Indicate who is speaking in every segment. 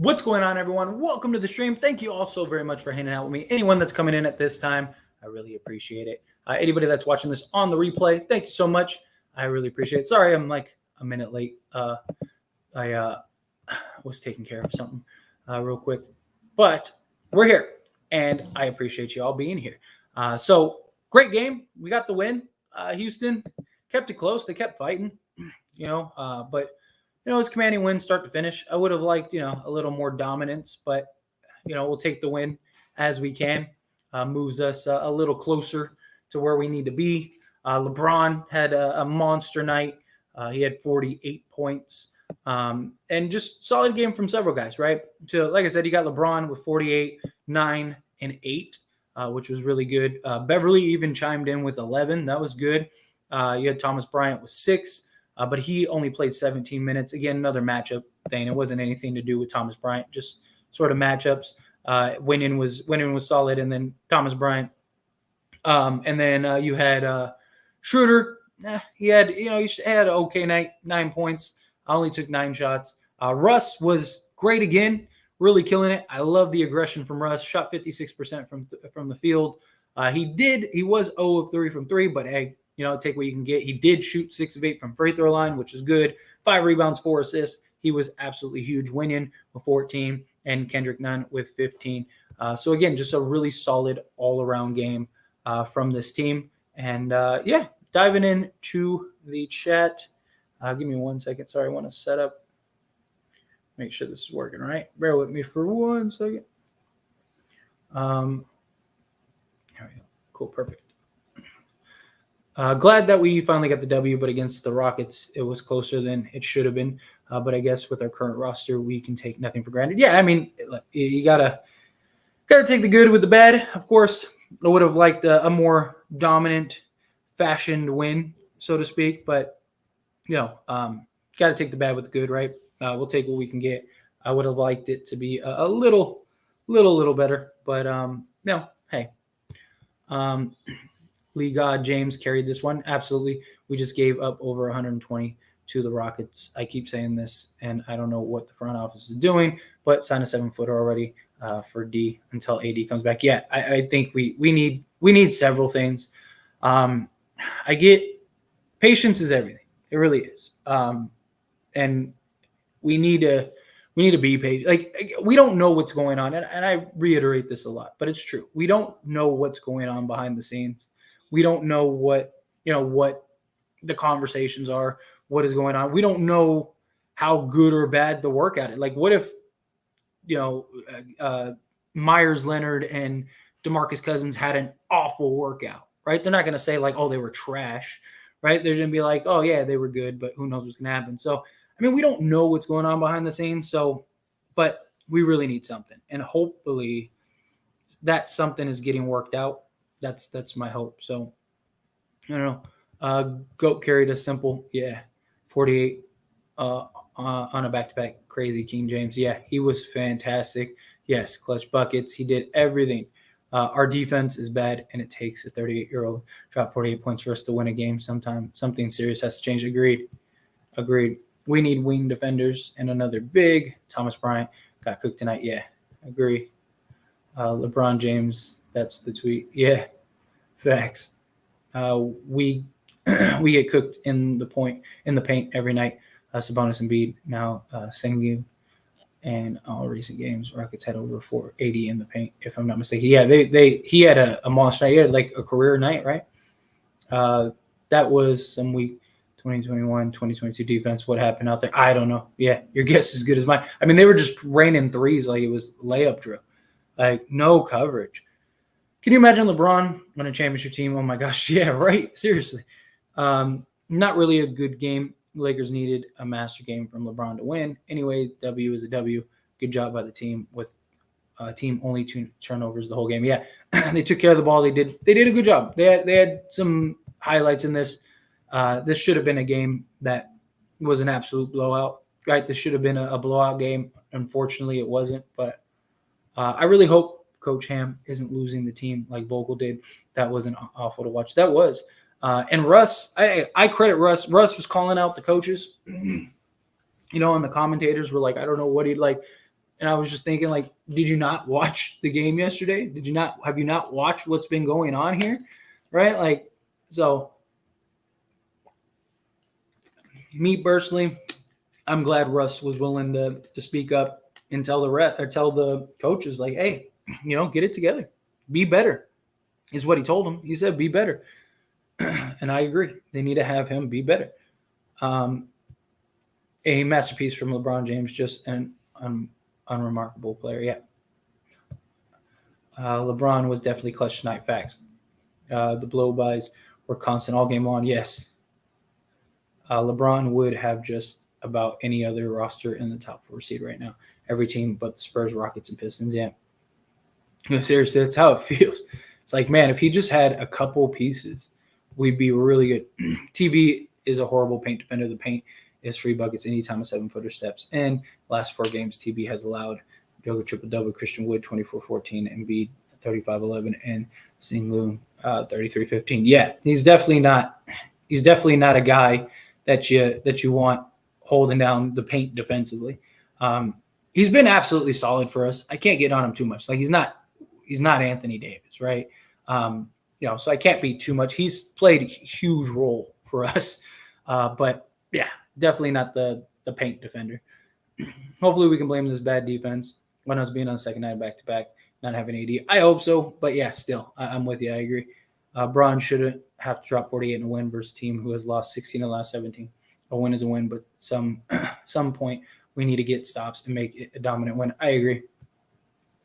Speaker 1: What's going on, everyone? Welcome to the stream. Thank you all so very much for hanging out with me. Anyone that's coming in at this time, I really appreciate it. Anybody that's watching this on the replay, thank you so much. I really appreciate it. Sorry, I'm like a minute late. I was taking care of something real quick, but we're here, and I appreciate you all being here. So great game. We got the win. Houston kept it close. They kept fighting, but it was commanding win start to finish. I would have liked, a little more dominance, but, we'll take the win as we can. Moves us a little closer to where we need to be. LeBron had a monster night. He had 48 points and just solid game from several guys, right? So, like I said, you got LeBron with 48, 9, and 8, which was really good. Beverly even chimed in with 11. That was good. You had Thomas Bryant with 6. But he only played 17 minutes. Again, another matchup thing. It wasn't anything to do with Thomas Bryant, just sort of matchups. Winning was solid, and then Thomas Bryant. And then you had Schroeder. He had an okay night, 9 points. I only took 9 shots. Russ was great again, really killing it. I love the aggression from Russ. Shot 56% from the field. He was 0 of 3 from 3, but hey, take what you can get. He did shoot 6 of 8 from free throw line, which is good. 5 rebounds, 4 assists. He was absolutely huge. Winning with 14, and Kendrick Nunn with 15. So again, just a really solid all-around game from this team. And diving into the chat. Give me 1 second. Sorry, I want to set up. Make sure this is working right. Bear with me for 1 second. Here we go. Cool, perfect. Glad that we finally got the W, but against the Rockets, it was closer than it should have been. But I guess with our current roster, we can take nothing for granted. Yeah, I mean, you gotta take the good with the bad. Of course, I would have liked a more dominant, fashioned win, so to speak. But gotta take the bad with the good, right? We'll take what we can get. I would have liked it to be a little better, but no, hey. Lee God James carried this one. Absolutely. We just gave up over 120 to the Rockets. I keep saying this, and I don't know what the front office is doing, but sign a 7-footer already for D until AD comes back. Yeah, I think we need several things. I get patience is everything. It really is. And we need to be patient. Like, we don't know what's going on, and I reiterate this a lot, but it's true. We don't know what's going on behind the scenes. We don't know what the conversations are, what is going on. We don't know how good or bad the workout is. Like, what if, Myers Leonard and DeMarcus Cousins had an awful workout, right? They're not going to say like, oh, they were trash, right? They're going to be like, oh yeah, they were good, but who knows what's going to happen. So, I mean, we don't know what's going on behind the scenes. So, but we really need something, and hopefully that something is getting worked out. That's my hope. So, I don't know. Goat carried a simple, 48 on a back-to-back. Crazy King James. Yeah, he was fantastic. Yes, clutch buckets. He did everything. Our defense is bad, and it takes a 38-year-old drop 48 points for us to win a game. Sometimes something serious has to change. Agreed. We need wing defenders and another big. Thomas Bryant got cooked tonight. Yeah, agree. LeBron James. That's the tweet. Yeah, facts. We get cooked in the paint every night. Sabonis and Embiid now Sengun, and all recent games Rockets had over 480 in the paint, if I'm not mistaken. Yeah, he had a monster night. He had like a career night, right? That was some week 2021, 2022 defense. What happened out there? I don't know. Yeah, your guess is as good as mine. I mean, they were just raining threes like it was layup drill, like no coverage. Can you imagine LeBron on a championship team? Oh my gosh, yeah, right. Seriously. Not really a good game. Lakers needed a master game from LeBron to win. Anyway, W is a W. Good job by the team with team only 2 turnovers the whole game. Yeah, they took care of the ball. They did a good job. They had some highlights in this. This should have been a game that was an absolute blowout. Right? This should have been a blowout game. Unfortunately, it wasn't. But I really hope Coach Ham isn't losing the team like Vogel did. That wasn't awful to watch. That was. And Russ, I credit Russ. Russ was calling out the coaches, and the commentators were like, I don't know what he'd like. And I was just thinking, like, did you not watch the game yesterday? Have you not watched what's been going on here? Right? Like, so me personally, I'm glad Russ was willing to speak up and tell tell the coaches, like, hey, get it together. Be better. Is what he told them. He said, be better. And I agree. They need to have him be better. A masterpiece from LeBron James, just an unremarkable player. Yeah. LeBron was definitely clutch tonight. Facts. The blow-bys were constant all game long. Yes. LeBron would have just about any other roster in the top 4 seed right now. Every team but the Spurs, Rockets, and Pistons. Yeah. Seriously, that's how it feels. It's like, man, if he just had a couple pieces, we'd be really good. TB is a horrible paint defender. The paint is free buckets anytime a 7-footer steps. And last 4 games, TB has allowed Jokic triple-double, Christian Wood 24-14, Embiid 35-11, and Sengun 33-15. Yeah, he's definitely not a guy that you want holding down the paint defensively. He's been absolutely solid for us. I can't get on him too much. Like, he's not Anthony Davis, right? So I can't be too much. He's played a huge role for us, but yeah, definitely not the paint defender. Hopefully, we can blame this bad defense when us being on the second night back to back, not having AD. I hope so, but yeah, still, I'm with you. I agree. Braun shouldn't have to drop 48 in a win versus a team who has lost 16 in the last 17. A win is a win, but some point we need to get stops and make it a dominant win. I agree.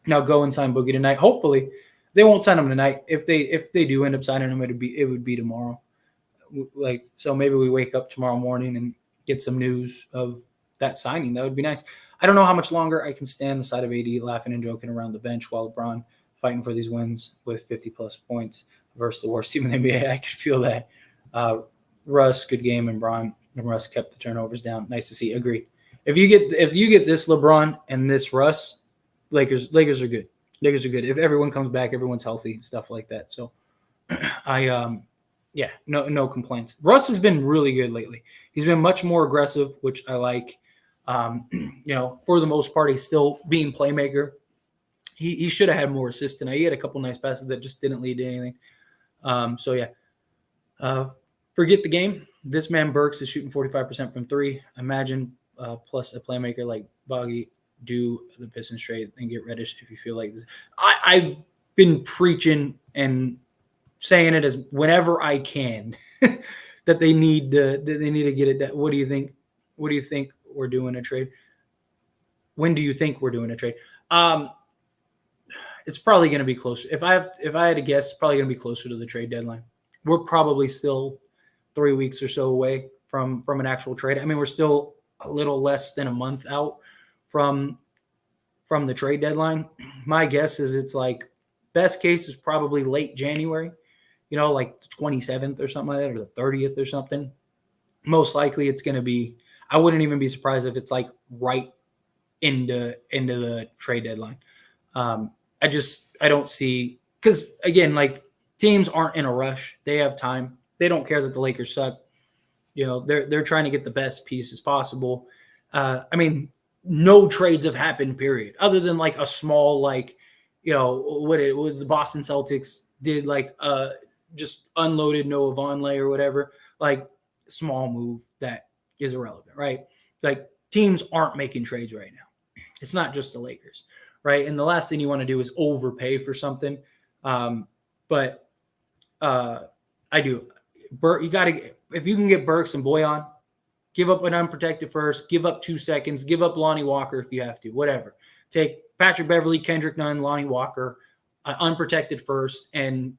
Speaker 1: Now go and sign Boogie tonight. Hopefully, they won't sign him tonight. If they do end up signing him, it would be tomorrow. Like, so maybe we wake up tomorrow morning and get some news of that signing. That would be nice. I don't know how much longer I can stand the side of AD laughing and joking around the bench while LeBron fighting for these wins with 50-plus points versus the worst team in the NBA. I could feel that. Russ, good game, and Russ kept the turnovers down. Nice to see. Agree. If you get this LeBron and this Russ, Lakers are good. Lakers are good. If everyone comes back, everyone's healthy, stuff like that. So no complaints. Russ has been really good lately. He's been much more aggressive, which I like. For the most part, he's still being playmaker. He should have had more assists tonight. He had a couple nice passes that just didn't lead to anything. Forget the game. This man Burks is shooting 45% from 3. Imagine plus a playmaker like Boggy do the Pistons trade and get Reddish if you feel like this. I've been preaching and saying it as whenever I can that they need to get it done. What do you think? What do you think we're doing a trade? When do you think we're doing a trade? It's probably going to be closer. If I had to guess, it's probably going to be closer to the trade deadline. We're probably still 3 weeks or so away from an actual trade. I mean, we're still a little less than a month out from the trade deadline. My guess is it's like best case is probably late January, like the 27th or something like that, or the 30th or something. Most likely it's going to be, I wouldn't even be surprised if it's like right into the trade deadline. I don't see, because again, like teams aren't in a rush. They have time. They don't care that the Lakers suck. They're trying to get the best pieces possible. No trades have happened, period, other than like a small, like, what it was, the Boston Celtics did, like just unloaded Noah Vonleh or whatever, like small move that is irrelevant, right? Like teams aren't making trades right now. It's not just the Lakers, right? And the last thing you want to do is overpay for something. But I do. You got to, if you can get Burks and Boyan, give up an unprotected first, give up 2 seconds, give up Lonnie Walker if you have to, whatever. Take Patrick Beverley, Kendrick Nunn, Lonnie Walker, unprotected first, and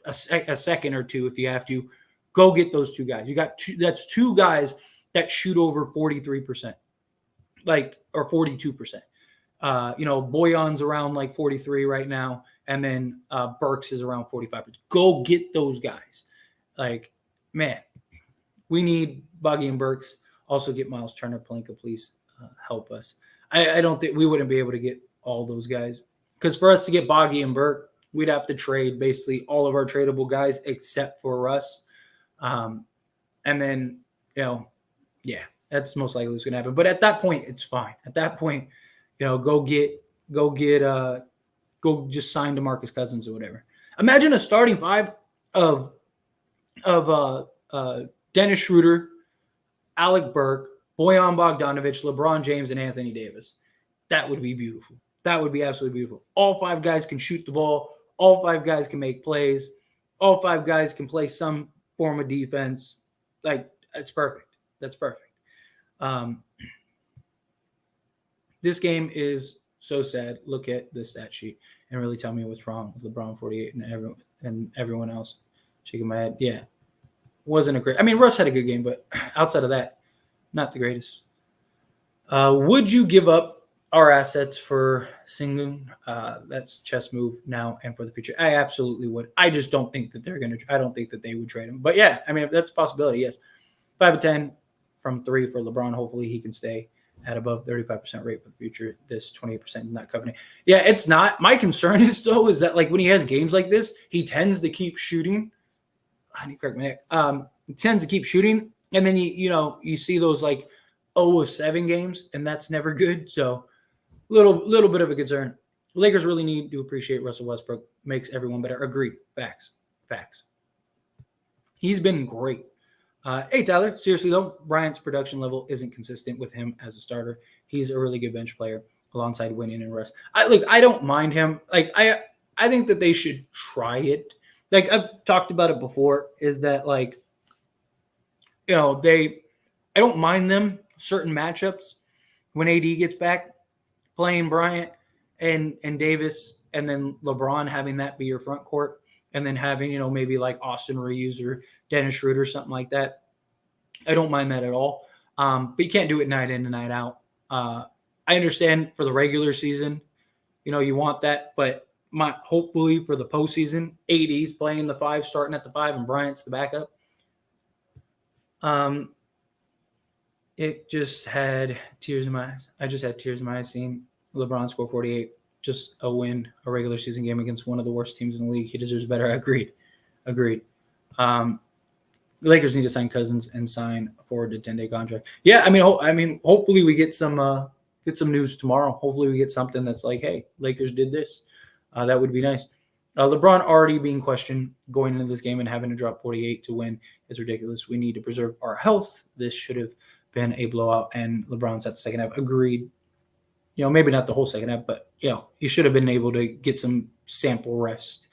Speaker 1: a second or two if you have to. Go get those 2 guys. You got that's 2 guys that shoot over 43%, or 42%. Boyan's around like 43 right now, and then Burks is around 45%. Go get those guys. Like, man, we need Boggy and Burks. Also get Miles Turner, Pelinka, please help us. I don't think we wouldn't be able to get all those guys, because for us to get Boggy and Burke, we'd have to trade basically all of our tradable guys except for Russ. And then, that's most likely what's going to happen. But at that point, it's fine. At that point, go just sign DeMarcus Cousins or whatever. Imagine a starting five of Dennis Schroeder, Alec Burke, Bojan Bogdanovic, LeBron James, and Anthony Davis. That would be beautiful. That would be absolutely beautiful. All five guys can shoot the ball. All five guys can make plays. All five guys can play some form of defense. Like, it's perfect. That's perfect. This game is so sad. Look at the stat sheet and really tell me what's wrong with LeBron 48 and everyone else. Shaking my head. Yeah. Wasn't a great. I mean, Russ had a good game, but outside of that, not the greatest. Would you give up our assets for Sengun? That's chess move now and for the future. I absolutely would. I just don't think that I don't think that they would trade him. But yeah, I mean, if that's a possibility, yes. 5 of 10 from 3 for LeBron. Hopefully he can stay at above 35% rate for the future. This 28% not covering. Yeah, it's not. My concern is that like when he has games like this, he tends to keep shooting. I need to correct my neck. He tends to keep shooting, and then you see those like 0 of 7 games, and that's never good. So little bit of a concern. Lakers really need to appreciate Russell Westbrook. Makes everyone better. Agreed. Facts. He's been great. Hey, Tyler, seriously, though, Bryant's production level isn't consistent with him as a starter. He's a really good bench player alongside Winning and Russ. I don't mind him. Like, I think that they should try it. Like, I've talked about it before, is that, like, I don't mind them certain matchups when AD gets back playing Bryant and Davis, and then LeBron having that be your front court, and then having, maybe like Austin Reeves or Dennis Schroeder, something like that. I don't mind that at all. But you can't do it night in and night out. I understand for the regular season, you want that, but hopefully for the postseason, AD's playing the 5, starting at the 5, and Bryant's the backup. It just had tears in my eyes. I just had tears in my eyes seeing LeBron score 48. Just a win, a regular season game against one of the worst teams in the league. He deserves better. Agreed. The Lakers need to sign Cousins and sign forward to 10-day contract. Yeah, I mean, hopefully we get some news tomorrow. Hopefully we get something that's like, hey, Lakers did this. That would be nice. LeBron already being questioned going into this game and having to drop 48 to win is ridiculous. We need to preserve our health. This should have been a blowout, and LeBron's at the second half. Agreed. Maybe not the whole second half, but he should have been able to get some ample rest.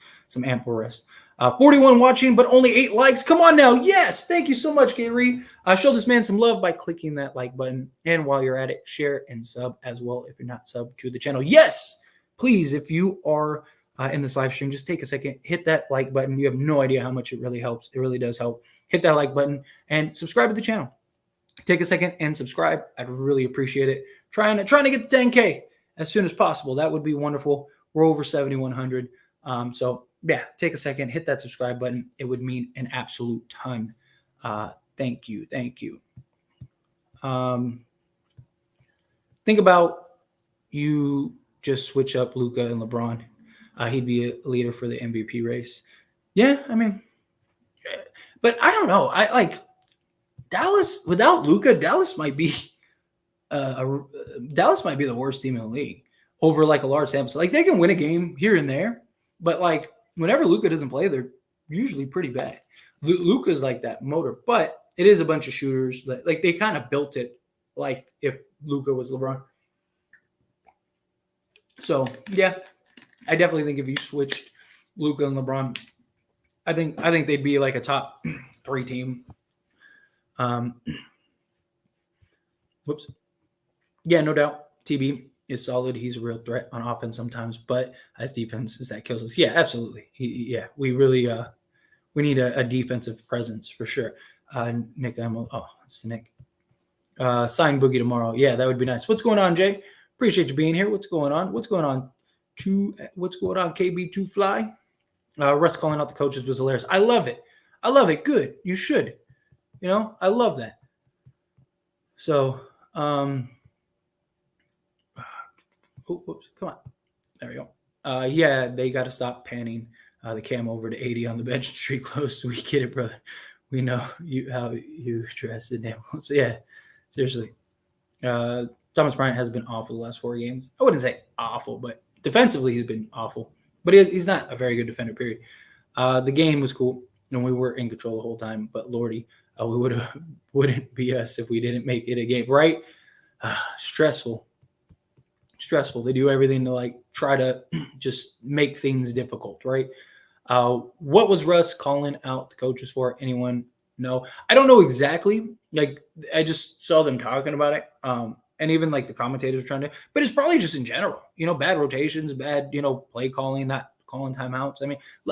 Speaker 1: 41 watching, but only 8 likes. Come on now. Yes. Thank you so much, Gary. Show this man some love by clicking that like button. And while you're at it, share and sub as well if you're not subbed to the channel. Yes, please, if you are in this live stream, just take a second, hit that like button. You have no idea how much it really helps. It really does help. Hit that like button and subscribe to the channel. Take a second and subscribe. I'd really appreciate it. Trying to get to 10K as soon as possible. That would be wonderful. We're over 7,100. So yeah, take a second, hit that subscribe button. It would mean an absolute ton. Thank you. Think about you just switch up Luka and LeBron. He'd be a leader for the MVP race. Yeah, I mean, but I don't know. I like Dallas without Luka. Dallas might be the worst team in the league over like a large sample. So, like, they can win a game here and there, but like whenever Luka doesn't play, they're usually pretty bad. Luka's like that motor, but it is a bunch of shooters. Like they kind of built it like if Luka was LeBron. So yeah, I definitely think if you switched Luka and LeBron, I think they'd be like a top 3 team. Whoops. Yeah, no doubt. TB is solid. He's a real threat on offense sometimes, but as defense is that kills us. Yeah, absolutely. We really we need a defensive presence for sure. Nick, it's the Nick. Sign Boogie tomorrow. Yeah, that would be nice. What's going on, Jay? Appreciate you being here. What's going on? What's going on, KB2 Fly? Russ calling out the coaches was hilarious. I love it. Good. You should. I love that. So, oops, come on. There we go. Yeah, they got to stop panning the cam over to 80 on the bench and street close. We get it, brother. We know how you dress the damn close. So, yeah, seriously. Thomas Bryant has been awful the last 4 games. I wouldn't say awful, but defensively he's been awful. But he's not a very good defender, period. The game was cool, and we were in control the whole time. But Lordy, we wouldn't be us if we didn't make it a game, right? Stressful. They do everything to like try to just make things difficult, right? What was Russ calling out the coaches for? Anyone know? I don't know exactly. Like I just saw them talking about it. And even like the commentators were trying to, but it's probably just in general, bad rotations, bad, play calling, not calling timeouts. I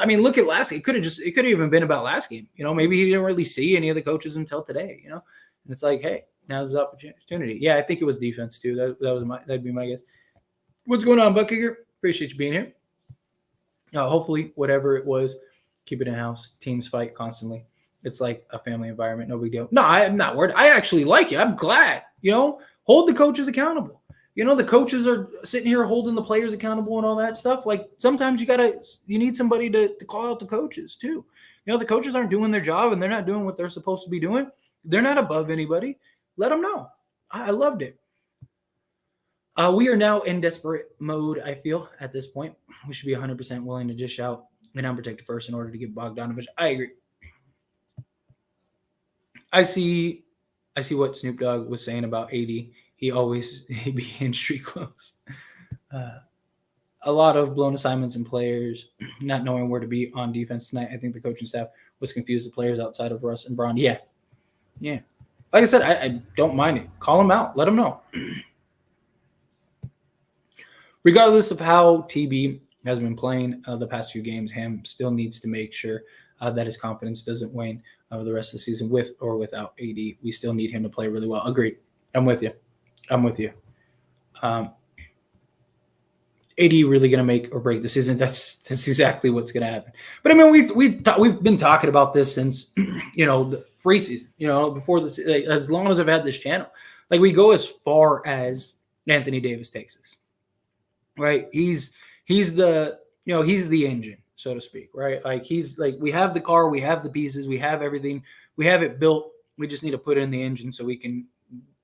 Speaker 1: mean, look at last game. It could have even been about last game. Maybe he didn't really see any of the coaches until today, and it's like, hey, now's the opportunity. Yeah, I think it was defense too. That'd be my guess. What's going on, Buck Kicker? Appreciate you being here. Hopefully, whatever it was, keep it in house. Teams fight constantly. It's like a family environment. No big deal. No, I'm not worried. I actually like it. I'm glad. Hold the coaches accountable. The coaches are sitting here holding the players accountable and all that stuff. Like sometimes you need somebody to call out the coaches too. The coaches aren't doing their job and they're not doing what they're supposed to be doing. They're not above anybody. Let them know. I loved it. We are now in desperate mode, I feel, at this point. We should be 100% willing to dish out an unprotected first in order to get Bogdanovich. I agree. I see what Snoop Dogg was saying about AD. He'd be in street clothes. A lot of blown assignments and players not knowing where to be on defense tonight. I think the coaching staff was confused. The players outside of Russ and Bron. Yeah. Like I said, I don't mind it. Call them out. Let them know. Regardless of how TB has been playing the past few games, Ham still needs to make sure that his confidence doesn't wane the rest of the season with or without AD. We still need him to play really well. Agreed. I'm with you. AD really going to make or break the season. That's exactly what's going to happen. But we've been talking about this since the preseason. Before this, as long as I've had this channel, like we go as far as Anthony Davis takes us. Right, he's the engine, so to speak. Right, like we have the car, we have the pieces, we have everything, we have it built. We just need to put in the engine so we can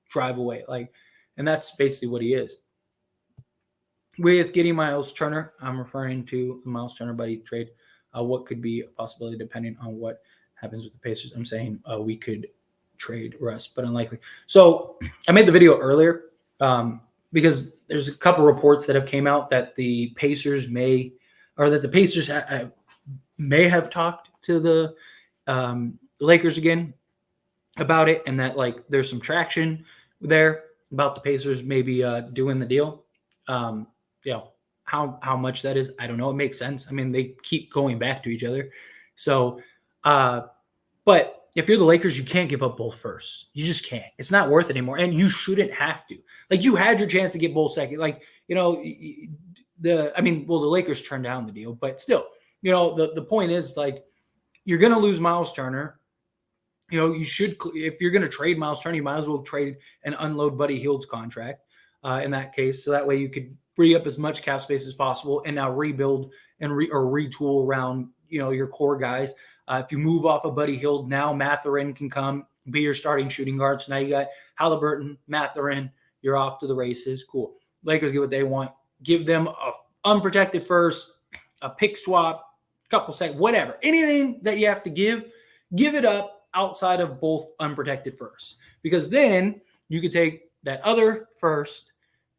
Speaker 1: drive away. And that's basically what he is. With getting Miles Turner, I'm referring to the Miles Turner buddy trade. What could be a possibility depending on what happens with the Pacers? I'm saying we could trade Russ, but unlikely. So I made the video earlier because there's a couple reports that have came out that the Pacers may have talked to the Lakers again about it, and that there's some traction there about the Pacers maybe doing the deal. How much that is, I don't know. It makes sense. They keep going back to each other. So, but if you're the Lakers, you can't give up both firsts. You just can't. It's not worth it anymore, and you shouldn't have to. You had your chance to get both second. The Lakers turned down the deal, but still, the point is you're going to lose Miles Turner. You should, if you're going to trade Miles Turner, you might as well trade and unload Buddy Hield's contract in that case, so that way you could free up as much cap space as possible and now rebuild and retool around your core guys. If you move off of Buddy Hield, now Mathurin can come be your starting shooting guard. So now you got Halliburton, Mathurin. You're off to the races. Cool. Lakers get what they want. Give them a unprotected first, a pick swap, couple seconds, whatever. Anything that you have to give it up outside of both unprotected firsts. Because then you could take that other first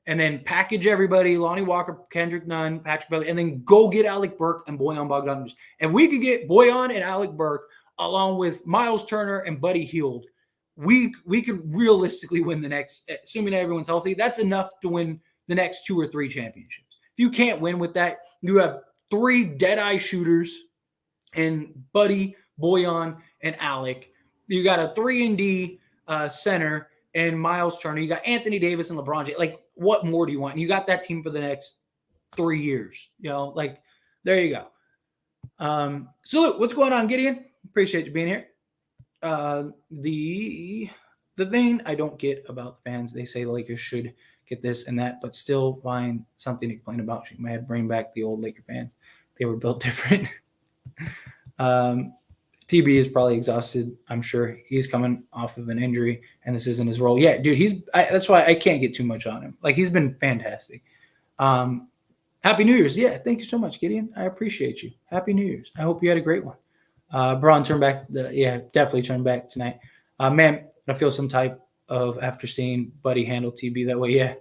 Speaker 1: and then package everybody, Lonnie Walker, Kendrick Nunn, Patrick Beverley, and then go get Alec Burke and Bojan Bogdanovic. If we could get Bojan and Alec Burke along with Miles Turner and Buddy Hield, we could realistically win the next, assuming everyone's healthy, that's enough to win the next 2 or 3 championships. If you can't win with that, you have 3 dead-eye shooters and Buddy, Bojan, and Alec. You got a 3-and-D center and Miles Turner. You got Anthony Davis and LeBron James. What more do you want? And you got that team for the next 3 years. There you go. Salute. What's going on, Gideon? Appreciate you being here. The thing I don't get about fans, they say the Lakers should get this and that, but still find something to complain about. She might bring back the old Laker fans. They were built different. TB is probably exhausted. I'm sure he's coming off of an injury, and this isn't his role. Yeah, dude, that's why I can't get too much on him. Like, he's been fantastic. Happy New Year's. Yeah, thank you so much, Gideon. I appreciate you. Happy New Year's. I hope you had a great one. Braun turned back. Definitely turned back tonight. Man, I feel some type of after seeing Buddy handle TB that way. Yeah,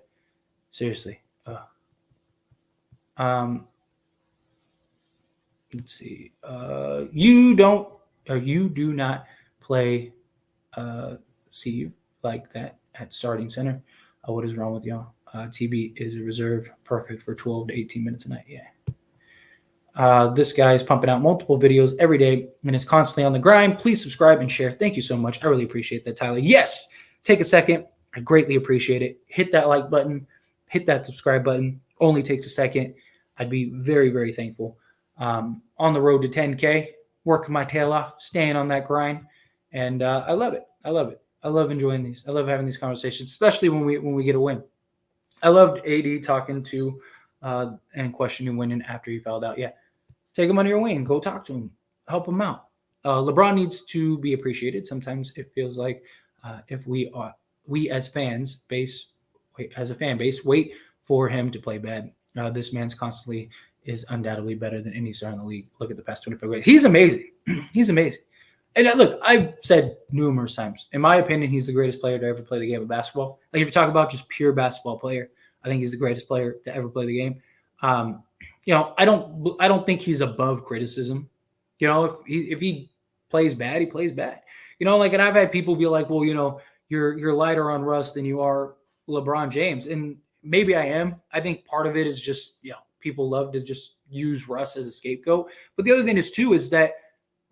Speaker 1: seriously. Let's see. You do not play Steve like that at starting center. What is wrong with y'all? TB is a reserve, perfect for 12 to 18 minutes a night. Yeah. This guy is pumping out multiple videos every day and is constantly on the grind. Please subscribe and share. Thank you so much. I really appreciate that, Tyler. Yes, take a second. I greatly appreciate it. Hit that like button. Hit that subscribe button. Only takes a second. I'd be very, very thankful. On the road to 10K, working my tail off, staying on that grind, and I love it. I love it. I love enjoying these. I love having these conversations, especially when we get a win. I loved AD talking to and questioning Winning after he fouled out. Yeah, take him under your wing. Go talk to him. Help him out. LeBron needs to be appreciated. Sometimes it feels like if we as fans as a fan base, wait for him to play bad. This man's constantly is undoubtedly better than any star in the league. Look at the past 25 years. He's amazing. He's amazing. And look, I've said numerous times, in my opinion, he's the greatest player to ever play the game of basketball. Like, if you talk about just pure basketball player, I think he's the greatest player to ever play the game. I don't think he's above criticism. If he plays bad, he plays bad. And I've had people be like, well, you're lighter on Russ than you are LeBron James. And maybe I am. I think part of it is just, people love to just use Russ as a scapegoat. But the other thing is that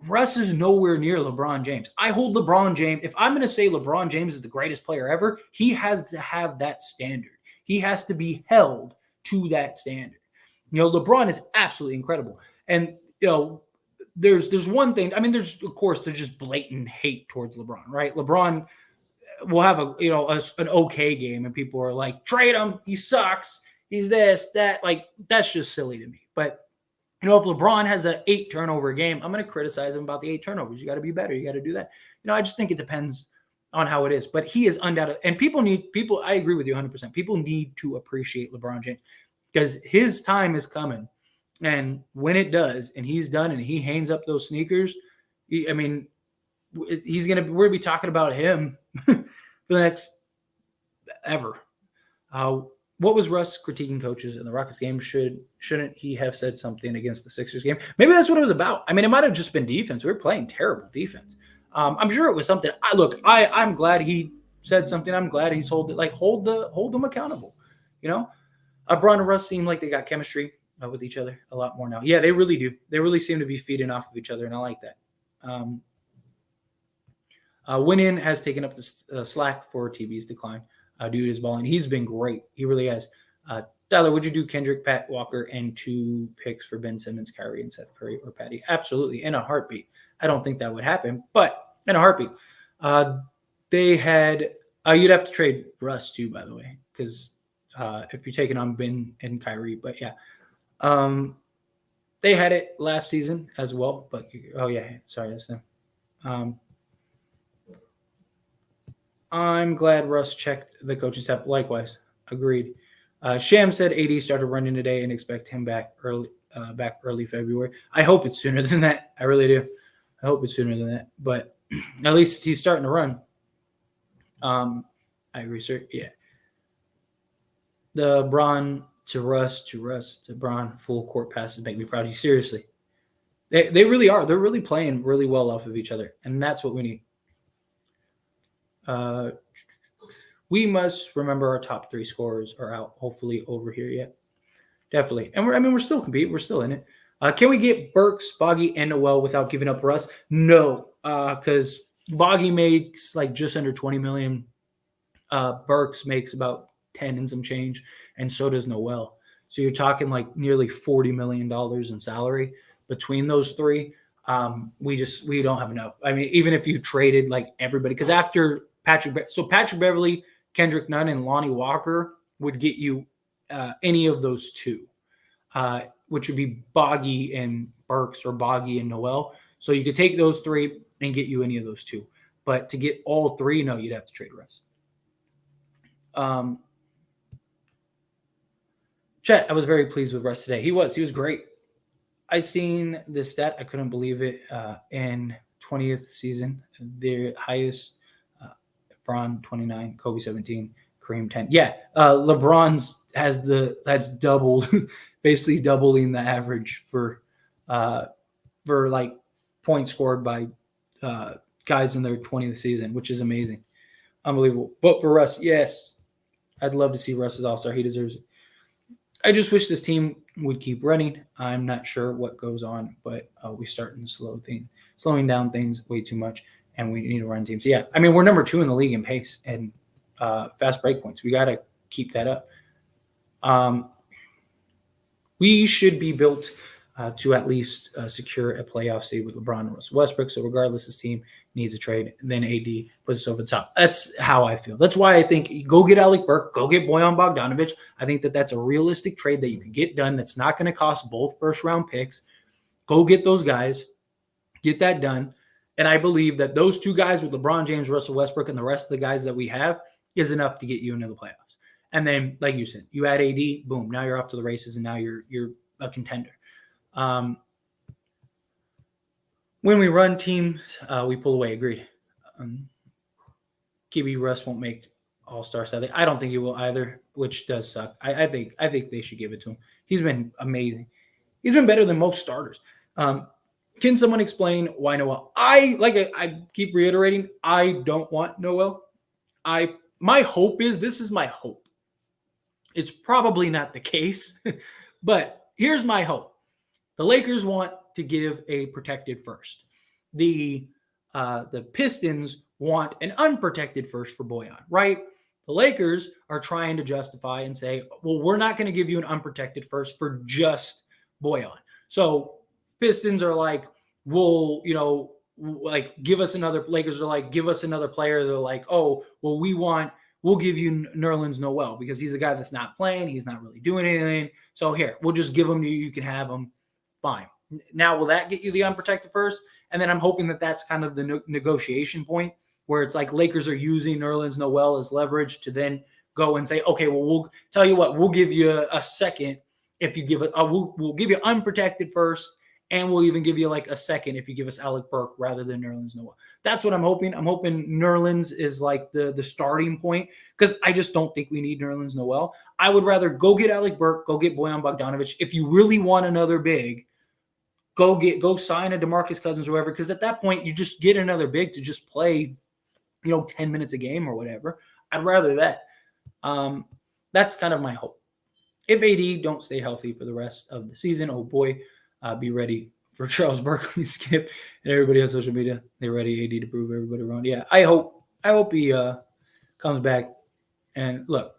Speaker 1: Russ is nowhere near LeBron James. I hold LeBron James. If I'm going to say LeBron James is the greatest player ever, he has to have that standard. He has to be held to that standard. LeBron is absolutely incredible. And, there's one thing. I mean, there's just blatant hate towards LeBron, right? LeBron will have an okay game and people are like, trade him. He sucks. He's this, that. Like, that's just silly to me. But if LeBron has an 8 turnover game, I'm going to criticize him about the 8 turnovers. You got to be better. You got to do that. I just think it depends on how it is. But he is undoubted. And I agree with you 100%. People need to appreciate LeBron James because his time is coming. And when it does, and he's done, and he hangs up those sneakers, we're going to be talking about him for the next ever. What was Russ critiquing coaches in the Rockets game? Shouldn't he have said something against the Sixers game? Maybe that's what it was about. I mean, it might have just been defense. We were playing terrible defense. I'm sure it was something. I'm glad he said something. I'm glad he's hold them accountable. Braun and Russ seem like they got chemistry with each other a lot more now. Yeah, they really do. They really seem to be feeding off of each other, and I like that. Winning has taken up the slack for TB's decline. Dude is balling. He's been great. He really has. Tyler, would you do Kendrick, Pat Walker, and 2 picks for Ben Simmons, Kyrie, and Seth Curry, or Patty? Absolutely. In a heartbeat. I don't think that would happen, but in a heartbeat. They had you'd have to trade Russ too, by the way, because if you're taking on Ben and Kyrie. But yeah. They had it last season as well. But sorry, that's them. I'm glad Russ checked the coaching staff. Likewise, agreed. Sham said AD started running today and expect him back early February. I hope it's sooner than that. I really do. I hope it's sooner than that. But at least he's starting to run. I research. Yeah. The Braun to Russ to Braun full court passes make me proud. Seriously, they really are. They're really playing really well off of each other, and that's what we need. We must remember our top 3 scorers are out, hopefully over here yet. Definitely. And we're still competing. We're still in it. Can we get Burks, Boggy, and Noel without giving up Russ? No, because Boggy makes like just under $20 million. Burks makes about 10 and some change, and so does Noel. So you're talking like nearly $40 million in salary between those 3. We don't have enough. I mean, even if you traded like everybody, because after Patrick Beverley, Kendrick Nunn, and Lonnie Walker would get you any of those 2, which would be Boggy and Burks or Boggy and Noel. So you could take those three and get you any of those two. But to get all three, no, you'd have to trade Russ. Chet, I was very pleased with Russ today. He was great. I seen this stat. I couldn't believe it. In 20th season, the highest, LeBron 29, Kobe 17, Kareem 10. Yeah, LeBron's that's doubled, basically doubling the average for like points scored by guys in their 20th season, which is amazing, unbelievable. But for Russ, yes, I'd love to see Russ as All-Star. He deserves it. I just wish this team would keep running. I'm not sure what goes on, but we starting to slowing down things way too much, and we need to run teams. Yeah, I mean, we're number 2 in the league in pace and fast break points. We got to keep that up. We should be built to at least secure a playoff seed with LeBron and Russell Westbrook. So regardless, this team needs a trade. Then AD puts us over the top. That's how I feel. That's why I think go get Alec Burke, go get Bojan Bogdanovic. I think that's a realistic trade that you can get done that's not going to cost both first-round picks. Go get those guys. Get that done. And I believe that those 2 guys with LeBron James, Russell Westbrook, and the rest of the guys that we have is enough to get you into the playoffs. And then, like you said, you add AD, boom, now you're off to the races, and now you're a contender. When we run teams, we pull away. Agreed. QB Russ won't make All-Star Saturday. I don't think he will either, which does suck. I think they should give it to him. He's been amazing. He's been better than most starters. Can someone explain why Noel? I keep reiterating, I don't want Noel. My hope is, this is my hope. It's probably not the case, but here's my hope. The Lakers want to give a protected first. The Pistons want an unprotected first for Bojan, right? The Lakers are trying to justify and say, well, we're not going to give you an unprotected first for just Bojan. So Pistons are like, well, give us another. Lakers are like, give us another player. They're like, oh, well, we'll give you Nerlens Noel because he's a guy that's not playing. He's not really doing anything. So here, we'll just give him to you. You can have him. Fine. Now, will that get you the unprotected first? And then I'm hoping that that's kind of the negotiation point where it's like Lakers are using Nerlens Noel as leverage to then go and say, okay, well, we'll tell you what, we'll give you a second if you give it. We'll give you unprotected first, and we'll even give you like a second if you give us Alec Burke rather than Nerlens Noel. That's what I'm hoping. I'm hoping Nerlens is like the starting point because I just don't think we need Nerlens Noel. I would rather go get Alec Burke, go get Bojan Bogdanovic. If you really want another big, go sign a DeMarcus Cousins or whatever, because at that point you just get another big to just play, 10 minutes a game or whatever. I'd rather that. That's kind of my hope. If AD don't stay healthy for the rest of the season, oh boy, be ready for Charles Barkley, Skip, and everybody on social media. They're ready, AD, to prove everybody wrong. Yeah, I hope he comes back. And look,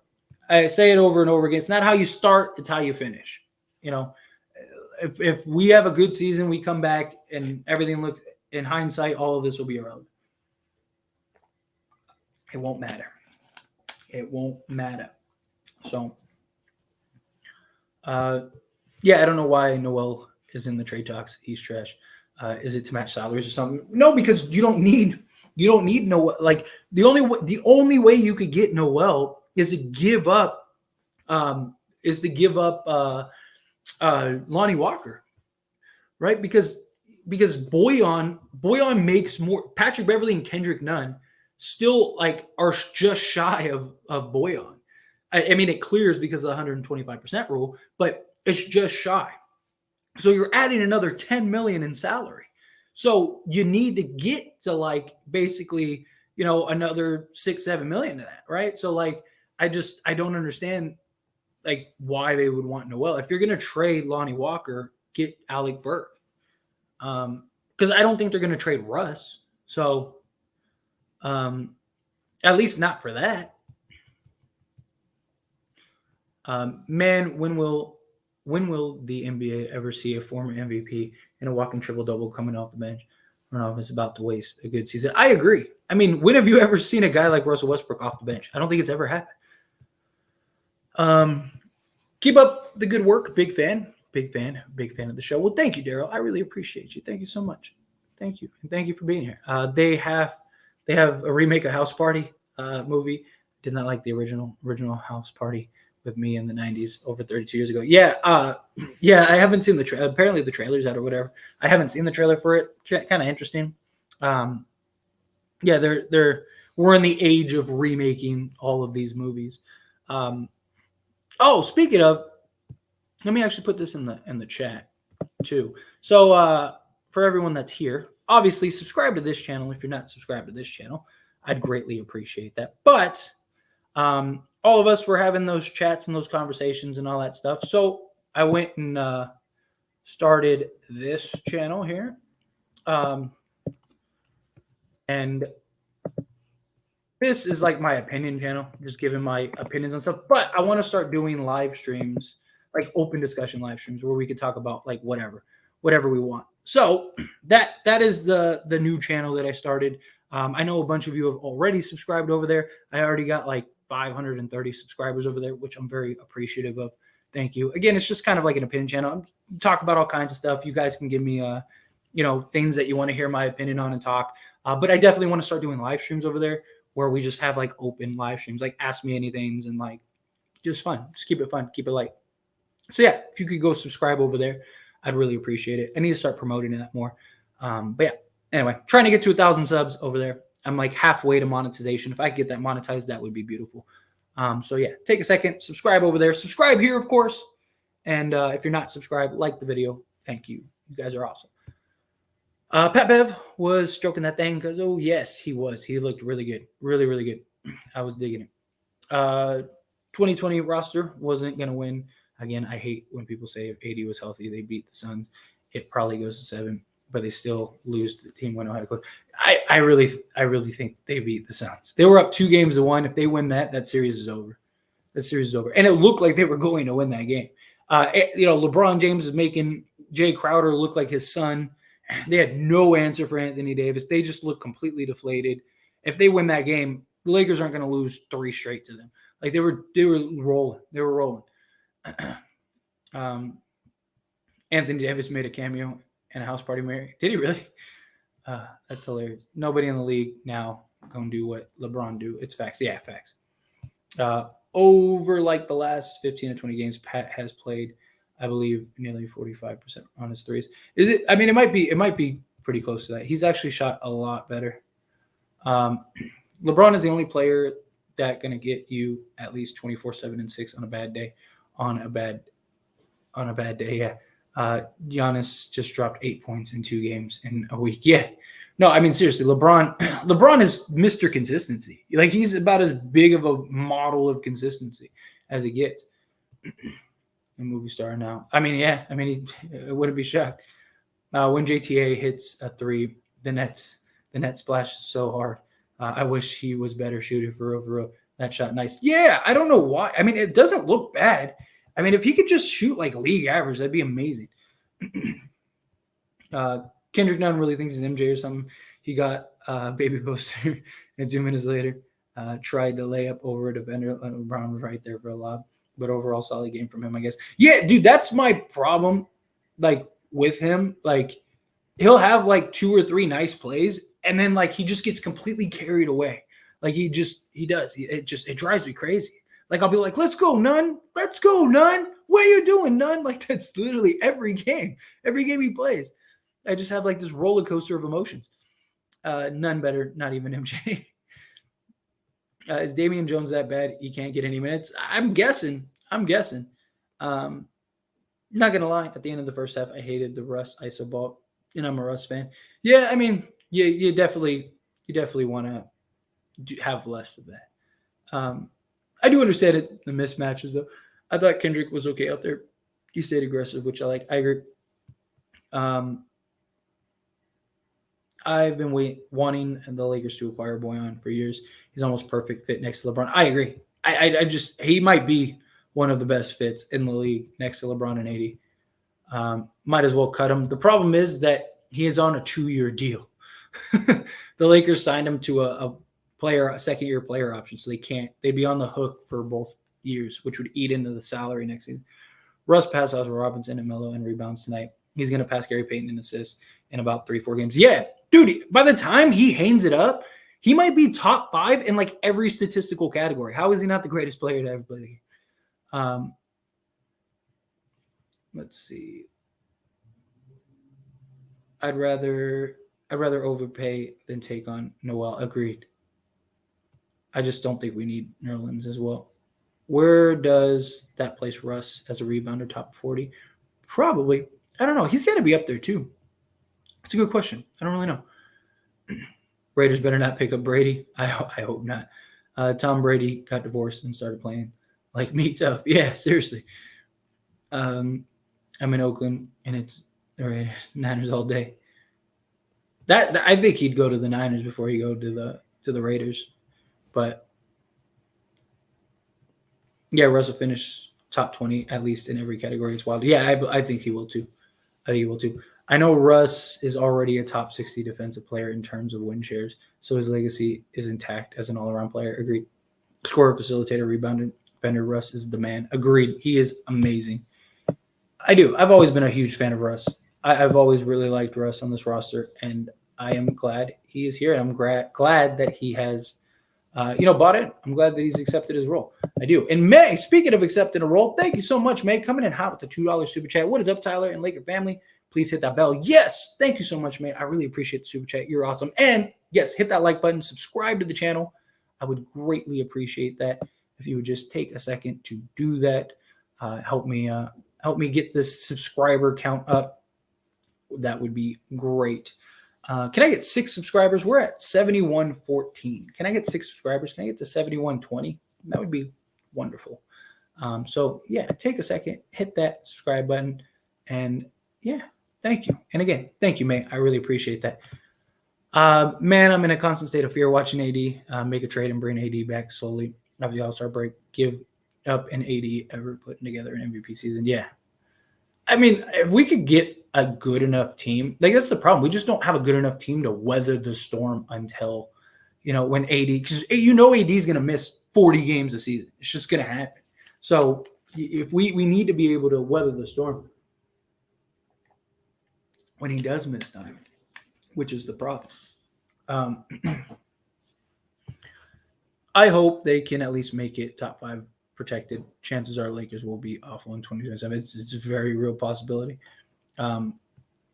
Speaker 1: I say it over and over again. It's not how you start; it's how you finish. If we have a good season, we come back and everything looks, in hindsight, all of this will be irrelevant. It won't matter. It won't matter. So, I don't know why Noel is in the trade talks. He's trash. Is it to match salaries or something? No, because you don't need Noel. Like the only way you could get Noel is to give up Lonnie Walker, right? Because Bojan makes more. Patrick Beverley and Kendrick Nunn still are just shy of Bojan. I mean, it clears because of the 125% rule, but it's just shy. So you're adding another $10 million in salary. So you need to get to basically, another $6-7 million to that, right? So I don't understand why they would want Noel. If you're going to trade Lonnie Walker, get Alec Burke. Because I don't think they're going to trade Russ. So at least not for that. Man, when will the NBA ever see a former MVP in a walking triple-double coming off the bench? I don't know if it's about to waste a good season. I agree. I mean, when have you ever seen a guy like Russell Westbrook off the bench? I don't think it's ever happened. Keep up the good work. Big fan of the show. Well, thank you, Daryl. I really appreciate you. Thank you so much. Thank you. And thank you for being here. They have a remake of House Party movie. Did not like the original House Party with me in the 90s over 32 years ago. Yeah, yeah, I haven't seen the apparently the trailer's out or whatever. I haven't seen the trailer for it. Kind of interesting. Um, yeah, we're in the age of remaking all of these movies. Um, oh, speaking of, let me actually put this in the chat too. So for everyone that's here, obviously subscribe to this channel if you're not subscribed to this channel. I'd greatly appreciate that. But all of us were having those chats and those conversations and all that stuff. So I went and started this channel here. And this is like my opinion channel, just giving my opinions on stuff. But I want to start doing live streams, like open discussion live streams, where we could talk about like whatever we want. So that is the new channel that I started. I know a bunch of you have already subscribed over there. I already got like 530 subscribers over there, which I'm very appreciative of. Thank you. Again, it's just kind of like an opinion channel. Talk about all kinds of stuff. You guys can give me things that you want to hear my opinion on and talk. But I definitely want to start doing live streams over there where we just have like open live streams, like ask me anythings and like just fun. Just keep it fun, keep it light. So yeah, if you could go subscribe over there, I'd really appreciate it. I need to start promoting that more. But yeah, anyway, trying to get to 1,000 subs over there. I'm like halfway to monetization. If I could get that monetized, that would be beautiful. So yeah, take a second, subscribe over there. Subscribe here, of course. And if you're not subscribed, like the video. Thank you. You guys are awesome. Pat Bev was stroking that thing because, oh, yes, he was. He looked really good. Really, really good. I was digging it. 2020 roster wasn't going to win. Again, I hate when people say if AD was healthy, they beat the Suns. It probably goes to 7, but they still lose to the team when Ohio close. I really think they beat the Suns. They were up 2-1. If they win that series is over. That series is over. And it looked like they were going to win that game. LeBron James is making Jay Crowder look like his son. They had no answer for Anthony Davis. They just looked completely deflated. If they win that game, the Lakers aren't going to lose 3 straight to them. Like they were rolling. They were rolling. Anthony Davis made a cameo in a House Party Mary. Did he really? That's hilarious. Nobody in the league now gonna do what LeBron do. It's facts. Yeah, facts. Over like the last 15 to 20 games, Pat has played, I believe, nearly 45% on his threes. Is it? I mean, it might be pretty close to that. He's actually shot a lot better. LeBron is the only player that going to get you at least 24, 7, and 6 on a bad day. On a bad day, yeah. Giannis just dropped 8 points in 2 games in a week. Yeah. No, I mean, seriously, LeBron is Mr. Consistency. Like, he's about as big of a model of consistency as it gets. A movie star now. I mean, yeah. I mean, he wouldn't be shocked. When JTA hits a 3, the net splashes so hard. I wish he was better shooter for real. That shot nice. Yeah, I don't know why. I mean, it doesn't look bad. I mean, if he could just shoot like league average, that'd be amazing. Kendrick Nunn really thinks he's MJ or something. He got baby poster, and 2 minutes later, tried to lay up over a defender. LeBron was right there for a lob. But overall, solid game from him, I guess. Yeah, dude, that's my problem. Like with him, like he'll have like 2 or 3 nice plays, and then like he just gets completely carried away. Like he does. It drives me crazy. Like I'll be like, "Let's go, Nunn. Let's go, Nunn. What are you doing, Nunn?" Like that's literally every game he plays. I just have like this roller coaster of emotions. None better, not even MJ. Is Damian Jones that bad? He can't get any minutes. I'm guessing. Not gonna lie. At the end of the first half, I hated the Russ iso ball, and I'm a Russ fan. Yeah, I mean, you definitely want to have less of that. I do understand it. The mismatches, though. I thought Kendrick was okay out there. He stayed aggressive, which I like. I agree. I've been wanting the Lakers to acquire Boyan for years. He's almost perfect fit next to LeBron. I agree. He might be one of the best fits in the league next to LeBron and AD. Might as well cut him. The problem is that he is on a 2-year deal. The Lakers signed him to a second-year player option, so they'd be on the hook for both years, which would eat into the salary next season. Russ passed out Robinson and Melo in rebounds tonight. he's going to pass Gary Payton in assists in about 3-4 games. Yeah, dude, by the time he hangs it up, he might be top 5 in like every statistical category. How is he not the greatest player to ever play the game? Let's see. I'd rather overpay than take on Noel. Agreed. I just don't think we need Nerlens as well. Where does that place Russ as a rebounder, top 40? Probably. I don't know. He's got to be up there too. It's a good question. I don't really know. Raiders better not pick up Brady. I hope not. Tom Brady got divorced and started playing like me tough. Yeah, seriously. I'm in Oakland and it's Niners all day. That I think he'd go to the Niners before he go to the Raiders. But yeah, Russ will finish top 20 at least in every category. It's wild. Yeah, I think he will too. I know Russ is already a top 60 defensive player in terms of win shares, so his legacy is intact as an all-around player. Agreed. Scorer, facilitator, rebounder, defender. Russ is the man. Agreed. He is amazing. I do. I've always been a huge fan of Russ. I've always really liked Russ on this roster, and I am glad he is here. And I'm glad that he has, bought in. I'm glad that he's accepted his role. I do. And May, speaking of accepting a role, thank you so much, May, coming in hot with the $2 super chat. What is up, Tyler and Laker family? Please hit that bell. Yes, thank you so much, May. I really appreciate the super chat. You're awesome. And yes, hit that like button. Subscribe to the channel. I would greatly appreciate that if you would just take a second to do that. Help me get this subscriber count up. That would be great. Can I get 6 subscribers? We're at 7114. Can I get 6 subscribers? Can I get to 7120? That would be wonderful. So yeah, take a second, hit that subscribe button, and yeah, thank you. And again, thank you, May. I really appreciate that. Man, I'm in a constant state of fear watching AD make a trade and bring AD back slowly after the All-Star break. Give up an AD ever putting together an MVP season. Yeah. I mean, if we could get a good enough team, like that's the problem. We just don't have a good enough team to weather the storm until, when AD, because AD is going to miss 40 games a season. It's just going to happen. So if we need to be able to weather the storm when he does miss time, which is the problem. I hope they can at least make it top 5 protected. Chances are Lakers will be awful in 2027. It's a very real possibility. And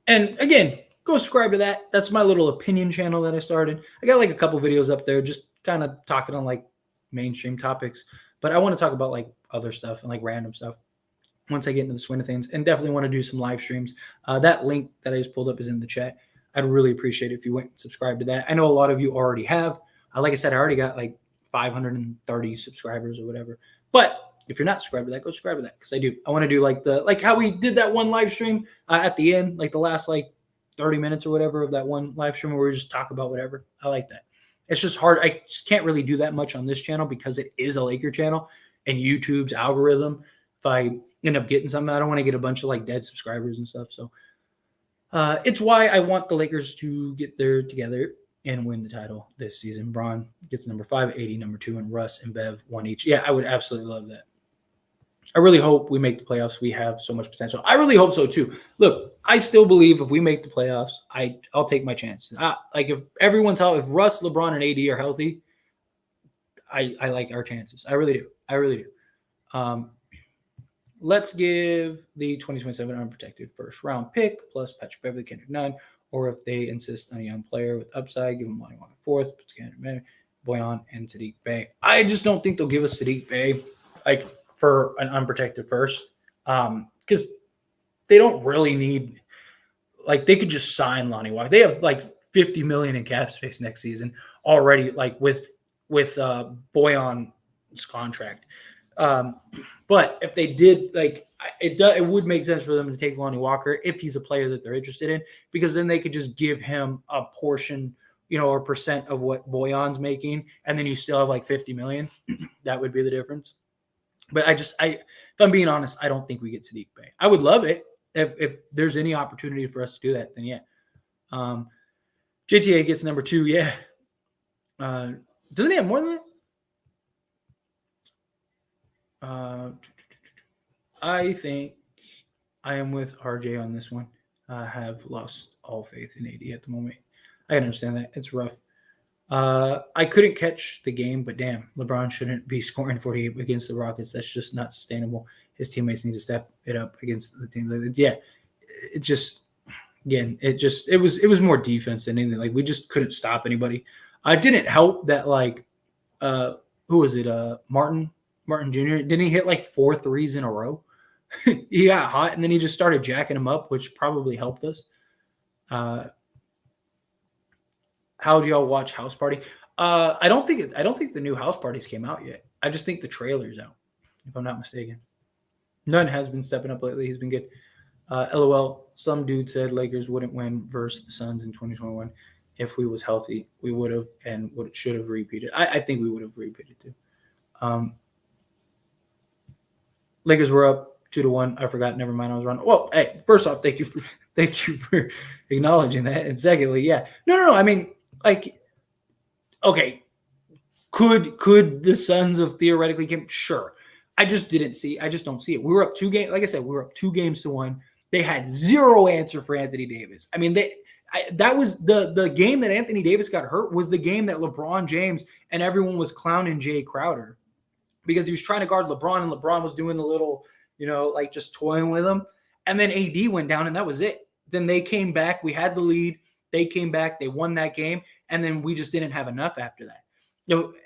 Speaker 1: again, go subscribe to that. That's my little opinion channel that I started. I got like a couple videos up there just kind of talking on like mainstream topics, but I want to talk about like other stuff and like random stuff once I get into the swing of things, and definitely want to do some live streams. That link that I just pulled up is in the chat. I'd really appreciate it if you went and subscribed to that. I know a lot of you already have. Like I said, I already got like 530 subscribers or whatever. But if you're not subscribed to that, go subscribe to that, because I do. I want to do like how we did that one live stream at the end, like the last like 30 minutes or whatever of that one live stream where we just talk about whatever. I like that. It's just hard. I just can't really do that much on this channel because it is a Laker channel, and YouTube's algorithm, if I end up getting something, I don't want to get a bunch of like dead subscribers and stuff. So it's why I want the Lakers to get there together and win the title this season. Bron gets number 5, AD number 2, and Russ and Bev 1 each. Yeah, I would absolutely love that. I really hope we make the playoffs. We have so much potential. I really hope so too. Look, I still believe if we make the playoffs, I'll take my chances. Like if everyone's healthy, if Russ, LeBron, and AD are healthy, I like our chances. I really do. I really do. Let's give the 2027 unprotected first round pick plus Patrick Beverley, Kendrick Nunn, or if they insist on a young player with upside, give them Lonnie Walker fourth, Boyan, and Sadiq Bey. I just don't think they'll give us Sadiq Bey like for an unprotected first, because they don't really need, like they could just sign Lonnie Walker. They have like $50 million in cap space next season already, like with Boyan's contract. But if they did, like it would make sense for them to take Lonnie Walker if he's a player that they're interested in, because then they could just give him a portion, or percent of what Boyan's making, and then you still have like 50 million. That would be the difference. But if I'm being honest, I don't think we get Sadiq Bey. I would love it if there's any opportunity for us to do that. Then yeah, JTA gets number 2. Yeah, doesn't he have more than that? I think I am with RJ on this one. have lost all faith in AD at the moment. I can understand that. It's rough. I couldn't catch the game, but damn, LeBron shouldn't be scoring 48 against the Rockets. That's just not sustainable. His teammates need to step it up against the team. Yeah, it just again, it was more defense than anything. Like we just couldn't stop anybody. It didn't help that like uh who was it? Martin Jr. Didn't he hit like 4 threes in a row? He got hot and then he just started jacking them up, which probably helped us. Uh, how do y'all watch House Party? I don't think the new House Parties came out yet. I just think the trailer's out, if I'm not mistaken. None has been stepping up lately. He's been good. LOL. Some dude said Lakers wouldn't win versus the Suns in 2021. If we was healthy, we would have and would should have repeated. I think we would have repeated too. Um, Lakers were up 2-1. I forgot. Never mind. I was wrong. Well, hey, first off, thank you for acknowledging that. And secondly, yeah, no. I mean, like, okay, could the Suns have theoretically came? Sure. I just didn't see. I just don't see it. We were up 2 games. Like I said, we were up 2 games to 1. They had zero answer for Anthony Davis. I mean, that was the game that Anthony Davis got hurt was the game that LeBron James and everyone was clowning Jay Crowder because he was trying to guard LeBron and LeBron was doing the little, like just toying with him. And then AD went down and that was it. Then they came back. We had the lead. They came back. They won that game. And then we just didn't have enough after that.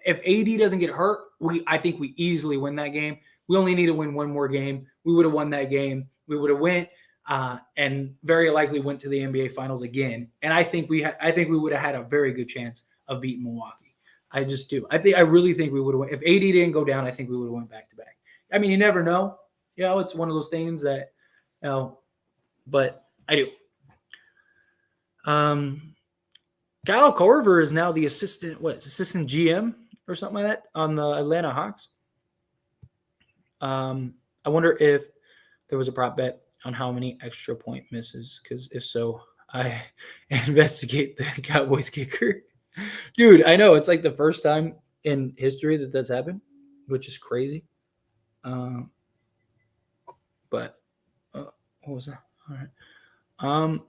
Speaker 1: If AD doesn't get hurt, I think we easily win that game. We only need to win one more game. We would have won that game. We would have went and very likely went to the NBA Finals again. And I think we would have had a very good chance of beating Milwaukee. I just do. I really think we would have went. If AD didn't go down, I think we would have went back to back. I mean, you never know. It's one of those things that, but I do. Kyle Korver is now the assistant GM or something like that on the Atlanta Hawks. I wonder if there was a prop bet on how many extra point misses, because if so, I investigate the Cowboys kicker. Dude, I know it's like the first time in history that that's happened, which is crazy. But what was that? All right.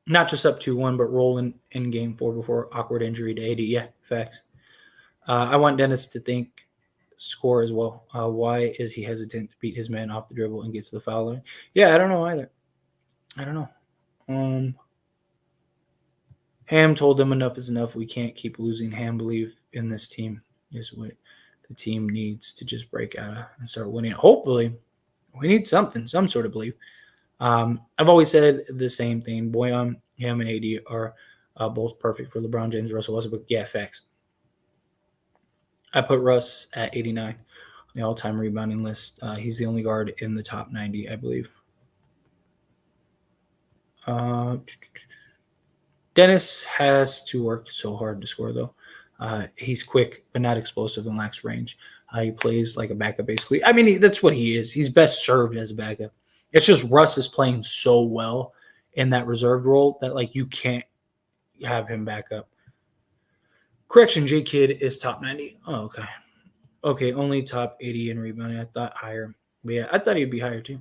Speaker 1: Not just up 2-1, but rolling in game 4 before awkward injury to AD. Yeah, facts. I want Dennis to think score as well. Why is he hesitant to beat his man off the dribble and get to the foul line? Yeah, I don't know either. I don't know. Ham told them enough is enough. We can't keep losing. Ham believe in this team is what the team needs to just break out and start winning. Hopefully, we need something, some sort of belief. I've always said the same thing. Boyan, him, and AD are both perfect for LeBron James, Russell Westbrook. Yeah, facts. I put Russ at 89 on the all-time rebounding list. He's the only guard in the top 90, I believe. Dennis has to work so hard to score, though. He's quick, but not explosive and lacks range. He plays like a backup, basically. I mean, that's what he is. He's best served as a backup. It's just Russ is playing so well in that reserved role that, like, you can't have him back up. Correction, J Kidd is top 90. Oh, okay. Okay, only top 80 in rebounding. I thought higher. But yeah, I thought he'd be higher too.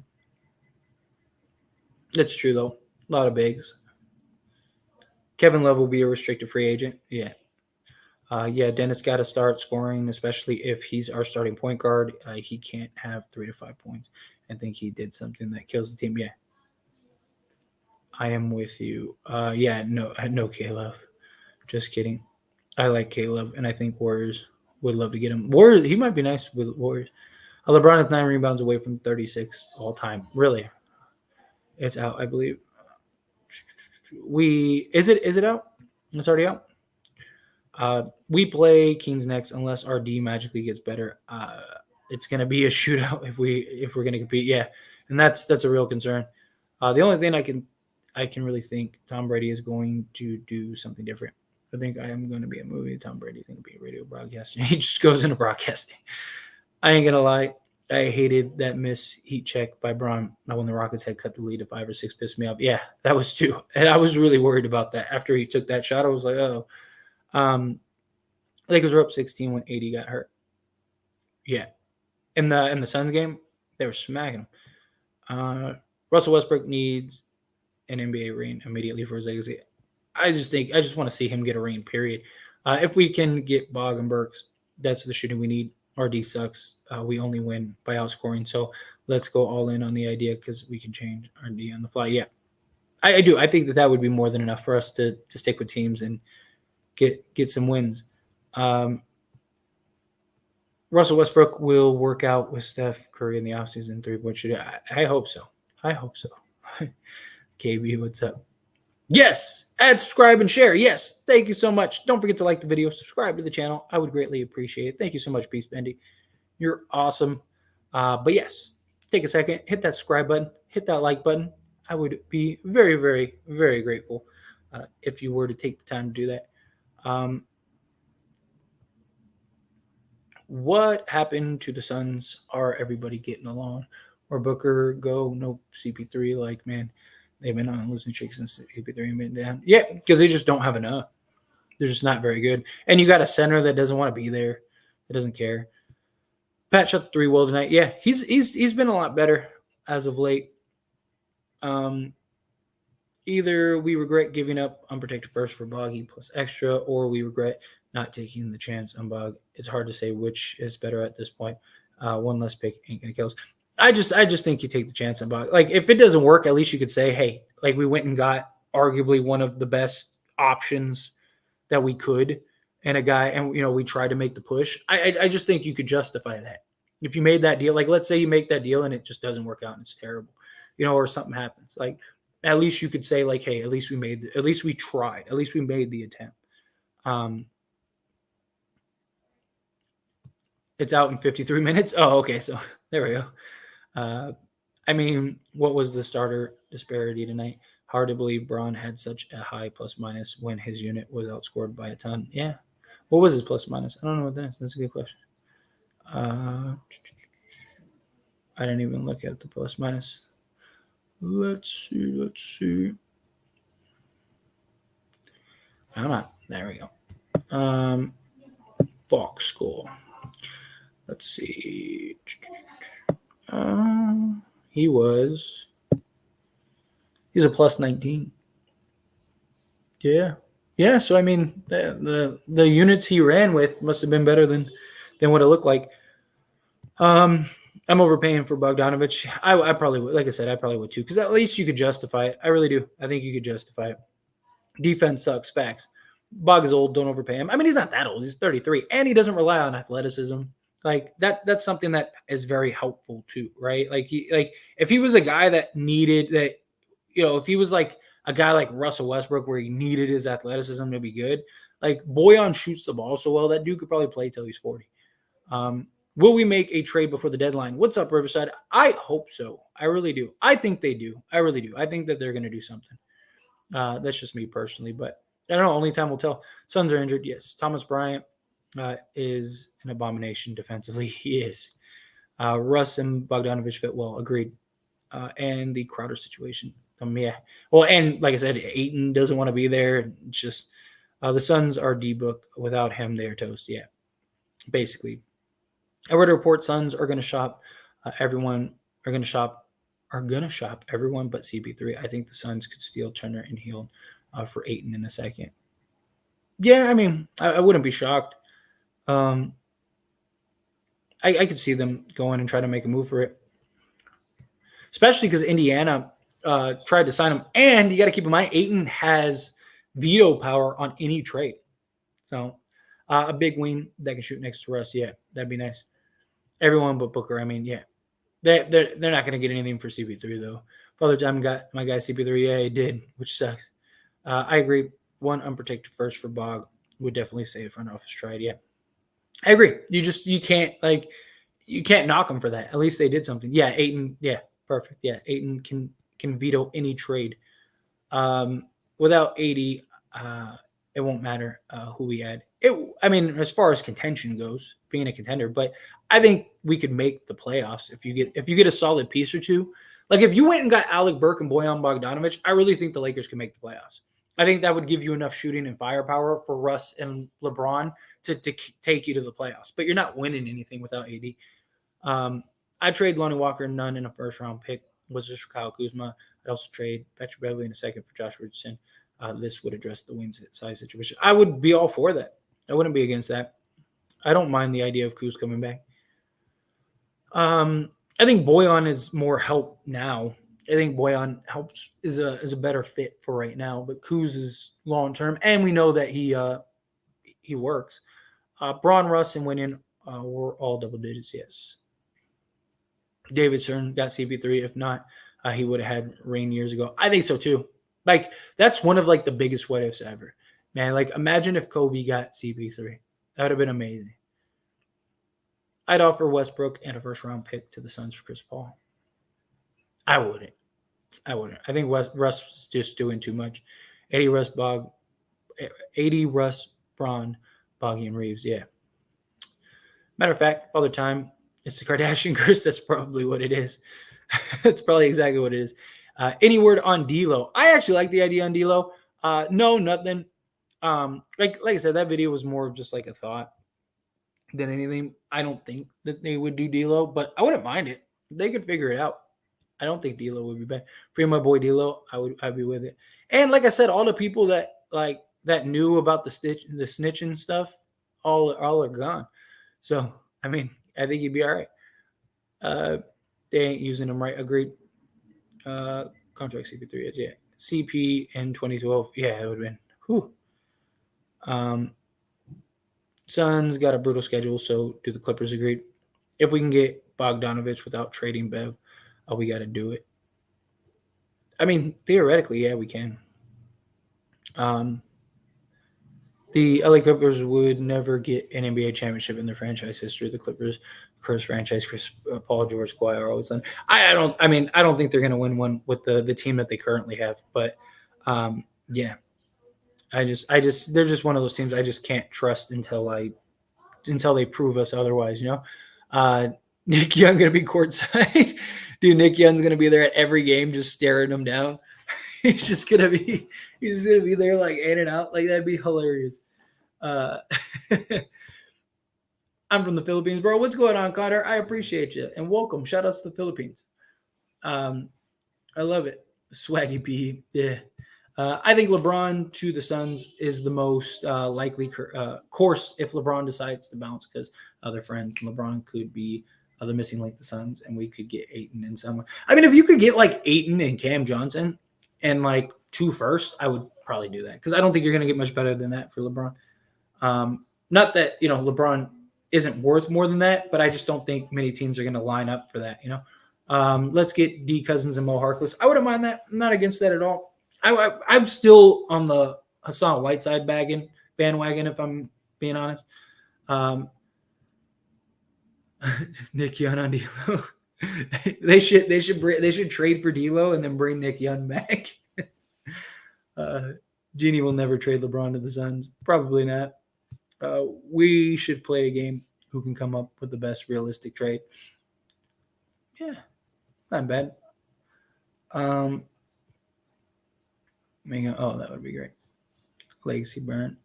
Speaker 1: That's true, though. A lot of bigs. Kevin Love will be a restricted free agent. Yeah. Dennis got to start scoring, especially if he's our starting point guard. He can't have 3 to 5 points. I think he did something that kills the team. Yeah. I am with you. No K-Love. Just kidding. I like K-Love, and I think Warriors would love to get him. Warriors, he might be nice with Warriors. LeBron is 9 rebounds away from 36 all time. Really? It's out, I believe. Is it out? It's already out. We play Kings next unless our D magically gets better. It's gonna be a shootout if we're gonna compete. Yeah, and that's a real concern. The only thing I can really think Tom Brady is going to do something different. I think I am going to be a movie. Tom Brady's going to be a radio broadcaster. He just goes into broadcasting. I ain't gonna lie. I hated that miss heat check by Braun when the Rockets had cut the lead to 5 or 6. Pissed me off. Yeah, that was 2. And I was really worried about that. After he took that shot, I was like, oh. Lakers were up 16 when AD got hurt. Yeah. In the Suns game, they were smacking him. Russell Westbrook needs an NBA ring immediately for his legacy. I just want to see him get a ring, period. If we can get Bog and Burks, that's the shooting we need. RD sucks. We only win by outscoring. So let's go all in on the idea because we can change RD on the fly. Yeah, I do. I think that would be more than enough for us to stick with teams and get some wins. Russell Westbrook will work out with Steph Curry in the offseason 3-point shooting. I hope so. I hope so. KB, what's up? Yes, add, subscribe, and share. Yes, thank you so much. Don't forget to like the video, subscribe to the channel. I would greatly appreciate it. Thank you so much, Peace Bendy. You're awesome. But yes, take a second, hit that subscribe button, hit that like button. I would be very, very, very grateful if you were to take the time to do that. What happened to the Suns? Are everybody getting along? Or Booker go? No CP3. Like, man, they've been on a losing streak since CP3 been down. Yeah, because they just don't have enough. They're just not very good. And you got a center that doesn't want to be there. That doesn't care. Pat shot the 3 well tonight. Yeah, he's been a lot better as of late. Either we regret giving up unprotected first for Boggy plus extra, or we regret not taking the chance on Bog. It's hard to say which is better at this point. One less pick ain't gonna kill us. I just think you take the chance on Bog. Like, if it doesn't work, at least you could say, hey, like, we went and got arguably one of the best options that we could, and a guy, and we tried to make the push. I just think you could justify that. If you made that deal, like, let's say you make that deal and it just doesn't work out and it's terrible, or something happens. Like, at least you could say, like, hey, at least we tried. At least we made the attempt. It's out in 53 minutes. Oh, okay. So there we go. I mean, what was the starter disparity tonight? Hard to believe Braun had such a high plus minus when his unit was outscored by a ton. Yeah. What was his plus minus? I don't know what that is. That's a good question. I didn't even look at the plus minus. Let's see. Come on. There we go. Box score. Let's see. He's a plus 19. Yeah. So I mean, the units he ran with must have been better than what it looked like. I'm overpaying for Bogdanovic. I probably would, like I said, I probably would too, because at least you could justify it. I really do. I think you could justify it. Defense sucks. Facts. Bog is old. Don't overpay him. I mean, he's not that old. He's 33, and he doesn't rely on athleticism. Like, that's something that is very helpful too, right? Like, if he was a guy that needed that, if he was like a guy like Russell Westbrook where he needed his athleticism to be good, like, Bojan shoots the ball so well that dude could probably play till he's 40. Will we make a trade before the deadline? What's up, Riverside? I hope so. I really do. I think they do. I really do. I think that they're going to do something. That's just me personally, but I don't know. Only time will tell. Suns are injured. Yes. Thomas Bryant is an abomination defensively. He is. Russ and Bogdanovic fit well. Agreed. And the Crowder situation. Yeah. Well, and like I said, Ayton doesn't want to be there. It's just the Suns are D-book. Without him, they are toast. Yeah. Basically. I read a report Suns are going to shop everyone but CP3. I think the Suns could steal Turner and Hield for Ayton in a second. Yeah, I mean, I wouldn't be shocked. I could see them going and try to make a move for it, especially because Indiana tried to sign him. And you got to keep in mind, Ayton has veto power on any trade. So a big wing that can shoot next to Russ, yeah, that'd be nice. Everyone but Booker. I mean, yeah, they're not going to get anything for CP3 though. Father Time got my guy CP3. Yeah, he did, which sucks. I agree. One unprotected first for Bog would definitely say a front office trade. Yeah, I agree. You can't knock them for that. At least they did something. Yeah, Ayton. Yeah, perfect. Yeah, Ayton can veto any trade. Without 80, it won't matter who we add. I mean, as far as contention goes, being a contender, but I think we could make the playoffs if you get a solid piece or two. Like, if you went and got Alec Burke and Bojan Bogdanovic, I really think the Lakers can make the playoffs. I think that would give you enough shooting and firepower for Russ and LeBron to take you to the playoffs. But you're not winning anything without AD. I trade Lonnie Walker none in a first round pick. was just for Kyle Kuzma. I'd also trade Patrick Beverley in a second for Josh Richardson. This would address the wing size situation. I would be all for that. I wouldn't be against that. I don't mind the idea of Kuz coming back. I think Boyan is more help now. I think Boyan is a better fit for right now, but Kuz is long term, and we know that he works. Braun, Russ, and Winion were all double digits. Yes. David Stern got CP3. If not, he would have had Rain years ago. I think so too. Like that's one of like the biggest what ifs ever, man. Like imagine if Kobe got CP3. That would have been amazing. I'd offer Westbrook and a first round pick to the Suns for Chris Paul. I wouldn't. I think Russ is just doing too much. 80 Russ Braun, Boggy, and Reeves. Yeah. Matter of fact, all the time, it's the Kardashian curse. That's probably what it is. That's probably exactly what it is. Any word on D'Lo? I actually like the idea on D'Lo. No, nothing. Like I said, that video was more of just like a thought than anything. I don't think that they would do D'Lo, but I wouldn't mind it. They could figure it out. I don't think D'Lo would be bad. Free my boy D'Lo, I'd be with it. And like I said, all the people that knew about the snitching stuff, all are gone. So I mean, I think he'd be all right. They ain't using him right. Agreed. Contract CP3 is yeah. CP in 2012. Yeah, it would have been. Whew. Suns got a brutal schedule, so do the Clippers agree? If we can get Bogdanovich without trading Bev, we got to do it. I mean, theoretically, yeah, we can. The LA Clippers would never get an NBA championship in their franchise history. The Clippers, Chris franchise, Paul George, Kawhi are always done. I don't think they're going to win one with the team that they currently have. But yeah, they're just one of those teams I just can't trust until they prove us otherwise. You know, Nick Young going to be courtside. Dude, Nick Young's going to be there at every game, just staring them down. He's just gonna be there like in and out. Like that'd be hilarious. I'm from the Philippines, bro. What's going on, Connor? I appreciate you and welcome. Shout outs to the Philippines. I love it. Swaggy P. Yeah. I think LeBron to the Suns is the most likely course if LeBron decides to bounce because other friends. LeBron could be the missing link, the Suns, and we could get Ayton and someone. I mean, if you could get like Ayton and Cam Johnson and like 2 firsts, I would probably do that because I don't think you're going to get much better than that for LeBron. Not that, LeBron isn't worth more than that, but I just don't think many teams are going to line up for that, Let's get D Cousins and Mo Harkless. I wouldn't mind that. I'm not against that at all. I'm still on the Hassan Whiteside bandwagon, if I'm being honest. Nick Young on D'Lo. They should trade for D'Lo and then bring Nick Young back. Genie will never trade LeBron to the Suns. Probably not. We should play a game. Who can come up with the best realistic trade? Yeah, not bad. Oh, that would be great. Legacy burn.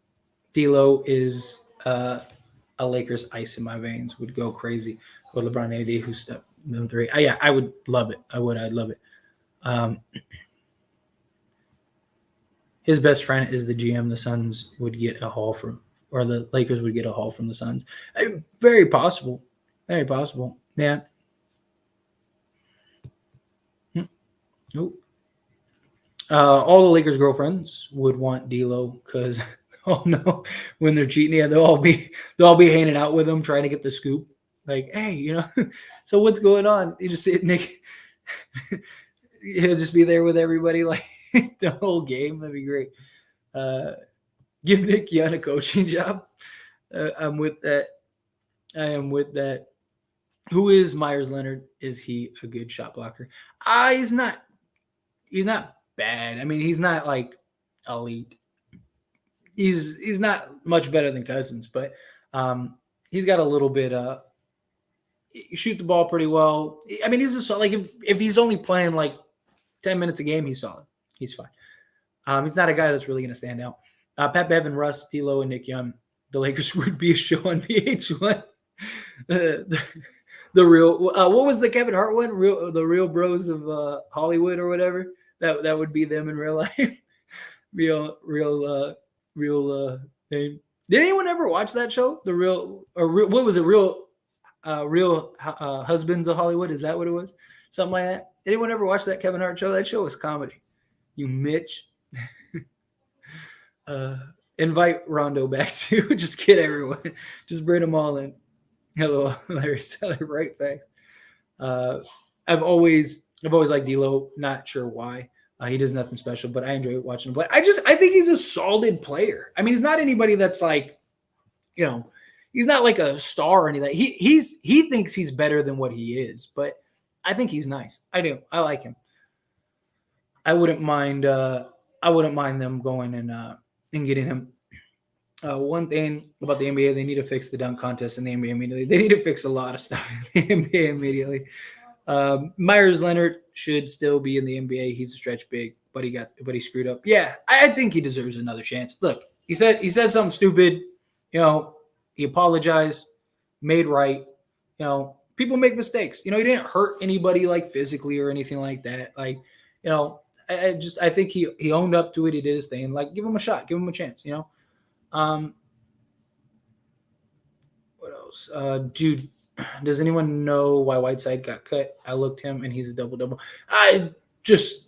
Speaker 1: D'Lo is a Lakers ice in my veins. Would go crazy with LeBron AD, who stepped them 3. Yeah, I would love it. I'd love it. His best friend is the GM. The Suns would get a haul from, or the Lakers would get a haul from the Suns. Very possible. Very possible. Yeah. Nope. All the Lakers' girlfriends would want D'Lo because, oh no, when they're cheating, yeah, they'll all be hanging out with him, trying to get the scoop. Like, hey, so what's going on? You just see Nick. He'll just be there with everybody, like the whole game. That'd be great. Give Nick Young a coaching job. I'm with that. I am with that. Who is Myers Leonard? Is he a good shot blocker? He's not. He's not bad. I mean, he's not like elite. He's not much better than Cousins, but he's got a little bit. Shoot the ball pretty well. I mean, he's just like if he's only playing like 10 minutes a game, he's solid. He's fine. He's not a guy that's really going to stand out. Pat Bevan, Russ, D'Lo, and Nick Young. The Lakers would be a show on VH1. The The real what was the Kevin Hart one? The Real Bros of Hollywood or whatever. That would be them in real life. Real name. Did anyone ever watch that show? The real or real, what was it? Real Husbands of Hollywood. Is that what it was? Something like that. Did anyone ever watch that Kevin Hart show? That show was comedy. You Mitch. Invite Rondo back too. Just kid everyone. Just bring them all in. Hello, Larry Stellar. Right back. I've always liked D'Lo. Not sure why. He does nothing special, but I enjoy watching him play. I think he's a solid player. I mean, he's not anybody that's like, he's not like a star or anything. He thinks he's better than what he is, but I think he's nice. I do. I like him. I wouldn't mind them going and getting him. One thing about the NBA, they need to fix the dunk contest in the NBA immediately. They need to fix a lot of stuff in the NBA immediately. Myers Leonard should still be in the NBA. He's a stretch big, but he screwed up. Yeah, I think he deserves another chance. Look, he said something stupid. He apologized, made right. People make mistakes. He didn't hurt anybody like physically or anything like that. Like, I think he owned up to it. He did his thing. Like, give him a shot, give him a chance. What else? Dude, does anyone know why Whiteside got cut? I looked him and he's a double-double. I just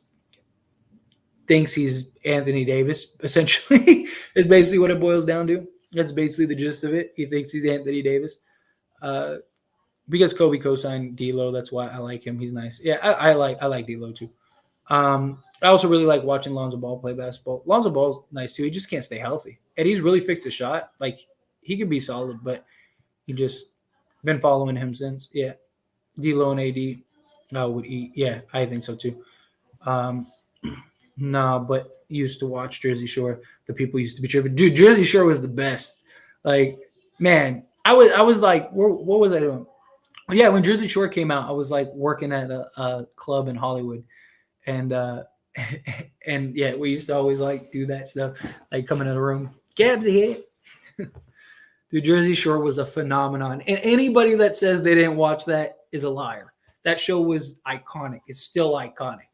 Speaker 1: thinks he's Anthony Davis, essentially, is basically what it boils down to. That's basically the gist of it. He thinks he's Anthony Davis. Because Kobe co-signed D'Lo, that's why I like him. He's nice. Yeah, I like D'Lo too. I also really like watching Lonzo Ball play basketball. Lonzo Ball's nice too. He just can't stay healthy. And he's really fixed his shot. Like, he could be solid, but he just been following him since. Yeah. D'Lo and AD would eat. Yeah, I think so too. But used to watch Jersey Shore. The people used to be tripping. Dude, Jersey Shore was the best. Like, man, I was like, what was I doing? Yeah, when Jersey Shore came out, I was like working at a club in Hollywood. And and yeah, we used to always like do that stuff, like come into the room. Gabs here. Dude, Jersey Shore was a phenomenon. And anybody that says they didn't watch that is a liar. That show was iconic. It's still iconic.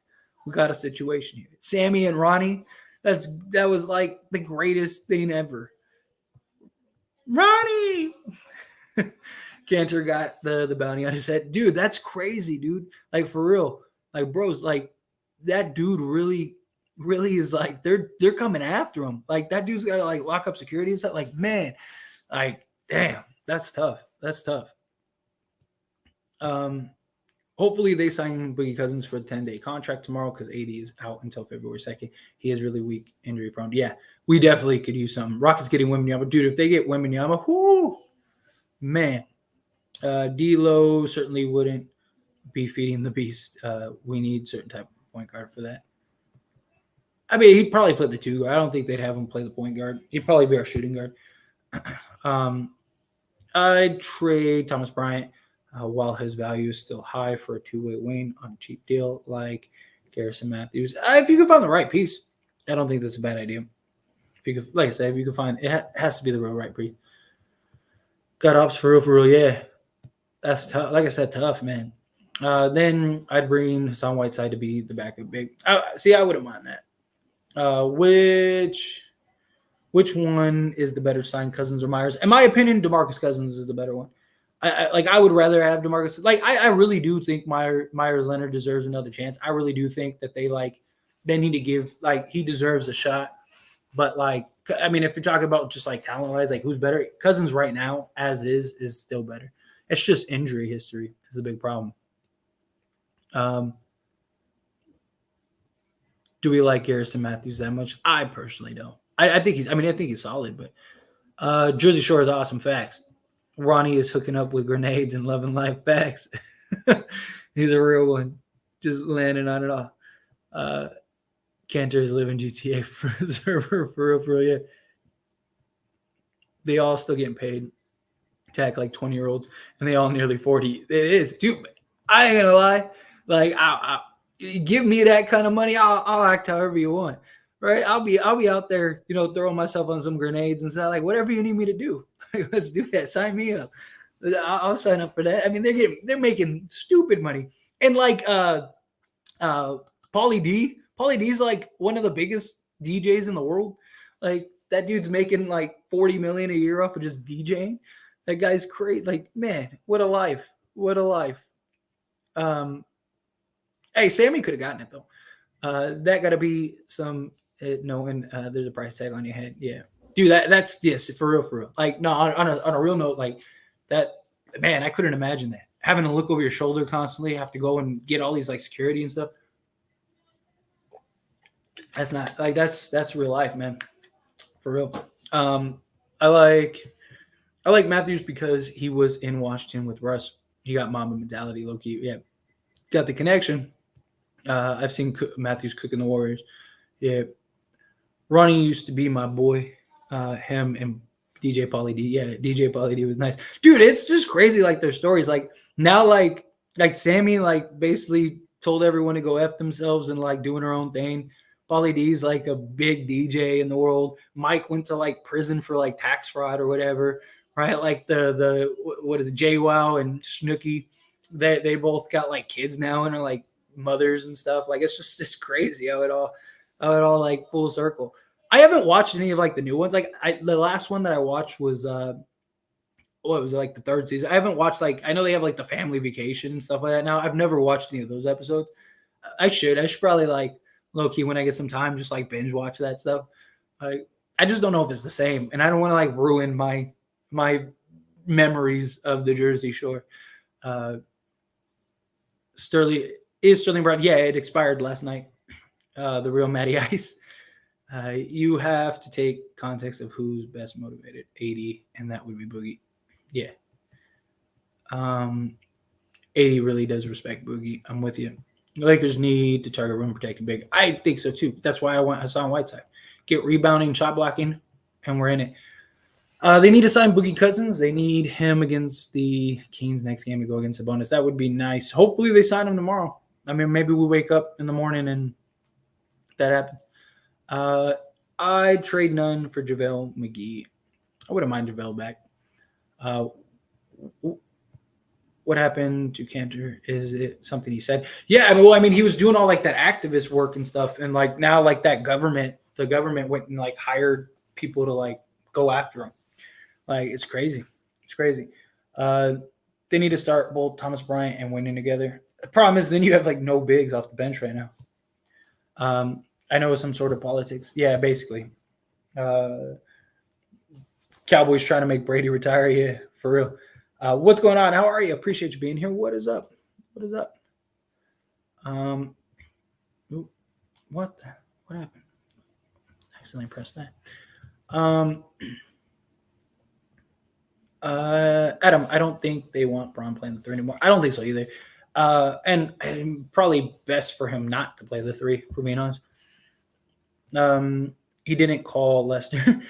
Speaker 1: We got a situation here. Sammy and Ronnie, that was like the greatest thing ever. Ronnie! Cantor got the bounty on his head. Dude, that's crazy, dude. Like, for real. Like, bros, like, that dude really is like, they're coming after him. Like, that dude's got to like lock up security and stuff. Like, man, like, damn, that's tough. That's tough. Hopefully they sign Boogie Cousins for a 10-day contract tomorrow because AD is out until February 2nd. He is really weak, injury prone. Yeah, we definitely could use something. Rockets getting Wembanyama. Dude, if they get Wembanyama, whoo, man. D'Lo certainly wouldn't be feeding the beast. We need certain type of point guard for that. I mean, he'd probably play the two. I don't think they'd have him play the point guard. He'd probably be our shooting guard. I'd trade Thomas Bryant while his value is still high for a two-way wing on a cheap deal like Garrison Matthews. If you can find the right piece, I don't think that's a bad idea. If you could, like I said, if you can find it, has to be the real right piece. Got ops for real, yeah. That's tough. Like I said, tough, man. Then I'd bring Hassan Whiteside to be the backup big. I wouldn't mind that. Which one is the better sign, Cousins or Myers? In my opinion, DeMarcus Cousins is the better one. I would rather have DeMarcus. Like, I really do think Myers Leonard deserves another chance. I really do think that they need to give, like, he deserves a shot. But, like, I mean, if you're talking about just like talent wise, like, who's better? Cousins right now, as is still better. It's just injury history is the big problem. Do we like Garrison Matthews that much? I personally don't. I think he's solid, but Jersey Shore is awesome. Facts. Ronnie is hooking up with grenades and loving life. Facts. He's a real one. Just landing on it all. Cantor is living GTA for real, yeah. They all still getting paid to act like 20-year-olds, and they all nearly 40. It is, dude. I ain't gonna lie. Like, I give me that kind of money, I'll act however you want, right? I'll be out there, throwing myself on some grenades and stuff, like, whatever you need me to do. Let's do that. Sign me up. I'll sign up for that. I mean, they're making stupid money, and like Paulie D's like one of the biggest DJs in the world. Like that dude's making like 40 million a year off of just DJing. That guy's crazy. Like, man, what a life. What a life. Um, hey, Sammy could have gotten it though. That got to be some no, and there's a price tag on your head. Yeah, dude, that's yes, for real, for real. Like, no, on a real note, like that, man, I couldn't imagine that having to look over your shoulder constantly, have to go and get all these like security and stuff. That's not like that's real life, man, for real. Um, I like Matthews because he was in Washington with Russ. He got Mamba mentality, Loki. Yeah, got the connection. I've seen Matthews cooking the Warriors. Yeah, Ronnie used to be my boy. Him and DJ Pauly D. Yeah, DJ Pauly D was nice, dude. It's just crazy, like their stories. Like now, like Sammy, like basically told everyone to go f themselves and like doing her own thing. Pauly D's like a big DJ in the world. Mike went to like prison for like tax fraud or whatever, right? Like the what is it, JWoww and Snooki, they both got like kids now and are like mothers and stuff. Like it's crazy how it all like full circle. I haven't watched any of like the new ones. Like the last one that I watched was what was it, like the third season. I haven't watched like I know they have like the family vacation and stuff like that now. I've never watched any of those episodes. I should probably like low key when I get some time just like binge watch that stuff. Like I just don't know if it's the same, and I don't want to like ruin my memories of the Jersey Shore. Uh, Sterling Brown. Yeah, it expired last night. The real Matty Ice. You have to take context of who's best motivated. 80, and that would be Boogie. Yeah. 80 really does respect Boogie. I'm with you. The Lakers need to target rim protecting big. I think so too. That's why I want Hassan Whiteside. Get rebounding, shot blocking, and we're in it. They need to sign Boogie Cousins. They need him against the Kings next game to go against Sabonis. That would be nice. Hopefully they sign him tomorrow. I mean, maybe we wake up in the morning and that happens. I'd trade none for JaVale McGee. I wouldn't mind JaVale back. What happened to Cantor? Is it something he said? Yeah, I mean, he was doing all like that activist work and stuff, and like now, like the government went and like hired people to like go after him. Like it's crazy. It's crazy. They need to start both Thomas Bryant and winning together. The problem is then you have like no bigs off the bench right now. I know some sort of politics. Yeah, basically. Cowboys trying to make Brady retire. Yeah, for real. What's going on? How are you? Appreciate you being here. What is up? What is up? What happened? I accidentally pressed that. Adam, I don't think they want Braun playing the 3 anymore. I don't think so either. And probably best for him not to play the 3, for being honest. He didn't call Lester.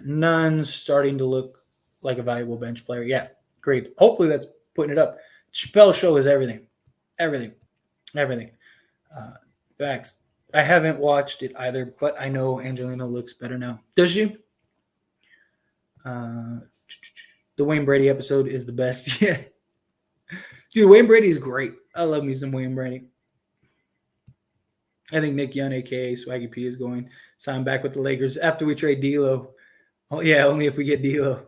Speaker 1: Nunn's starting to look like a valuable bench player. Yeah, great. Hopefully that's putting it up. Chappelle Show is everything. Everything. Facts. I haven't watched it either, but I know Angelina looks better now. Does she? The Wayne Brady episode is the best. Yeah. Dude, Wayne Brady is great. I love me some Wayne Brady. I think Nick Young, a.k.a. Swaggy P, is going to sign back with the Lakers after we trade D'Lo. Oh, yeah, only if we get D'Lo.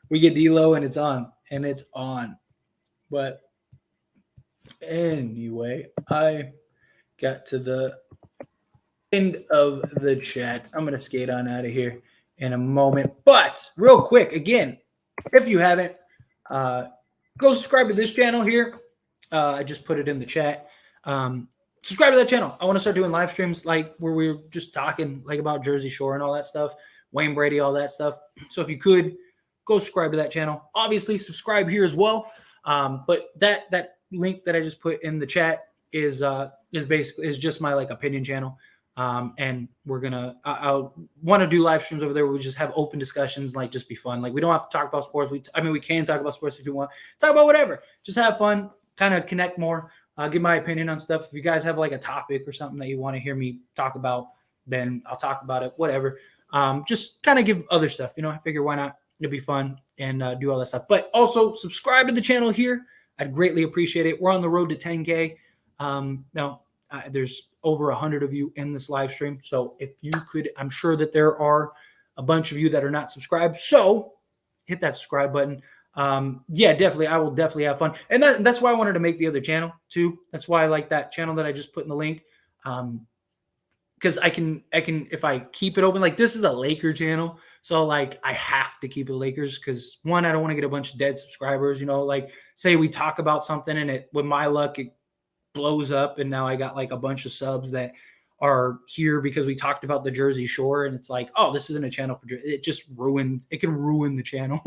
Speaker 1: We get D'Lo and it's on. And it's on. But anyway, I got to the end of the chat. I'm going to skate on out of here in a moment. But real quick, again, if you haven't, go subscribe to this channel here. I just put it in the chat. Subscribe to that channel. I want to start doing live streams like where we're just talking like about Jersey Shore and all that stuff, Wayne Brady, all that stuff. So if you could go subscribe to that channel, obviously subscribe here as well. But that link that I just put in the chat is just my like opinion channel. And we're gonna I'll want to do live streams over there where we just have open discussions, like just be fun. Like we don't have to talk about sports. We can talk about sports if you want. Talk about whatever. Just have fun, kind of connect more. Give my opinion on stuff. If you guys have like a topic or something that you want to hear me talk about, then I'll talk about it. Whatever. just kind of give other stuff. I figure why not? It'd be fun and do all that stuff. But also subscribe to the channel here. I'd greatly appreciate it. We're on the road to 10K. Now, there's over 100 of you in this live stream. So if you could, I'm sure that there are a bunch of you that are not subscribed. So hit that subscribe button. Yeah, definitely. I will definitely have fun. And that's why I wanted to make the other channel too. That's why I like that channel that I just put in the link. Because I can, if I keep it open, like this is a Laker channel. So like I have to keep it Lakers because one, I don't want to get a bunch of dead subscribers, like say we talk about something and it, with my luck, it blows up. And now I got like a bunch of subs that are here because we talked about the Jersey Shore. And it's like, oh, this isn't a channel for it. Just it can ruin the channel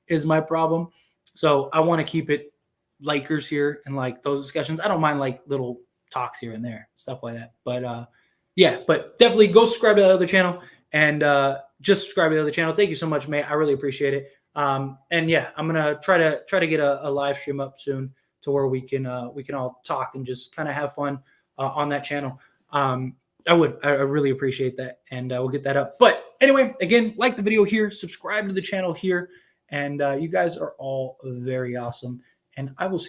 Speaker 1: is my problem. So I want to keep it Lakers here and like those discussions. I don't mind like little talks here and there, stuff like that. But yeah, but definitely go subscribe to that other channel and just subscribe to the other channel. Thank you so much, mate. I really appreciate it. And yeah, I'm gonna try to get a live stream up soon to where we can all talk and just kind of have fun on that channel. I really appreciate that, and we'll get that up. But anyway, again, like the video here, subscribe to the channel here, and you guys are all very awesome. And I will see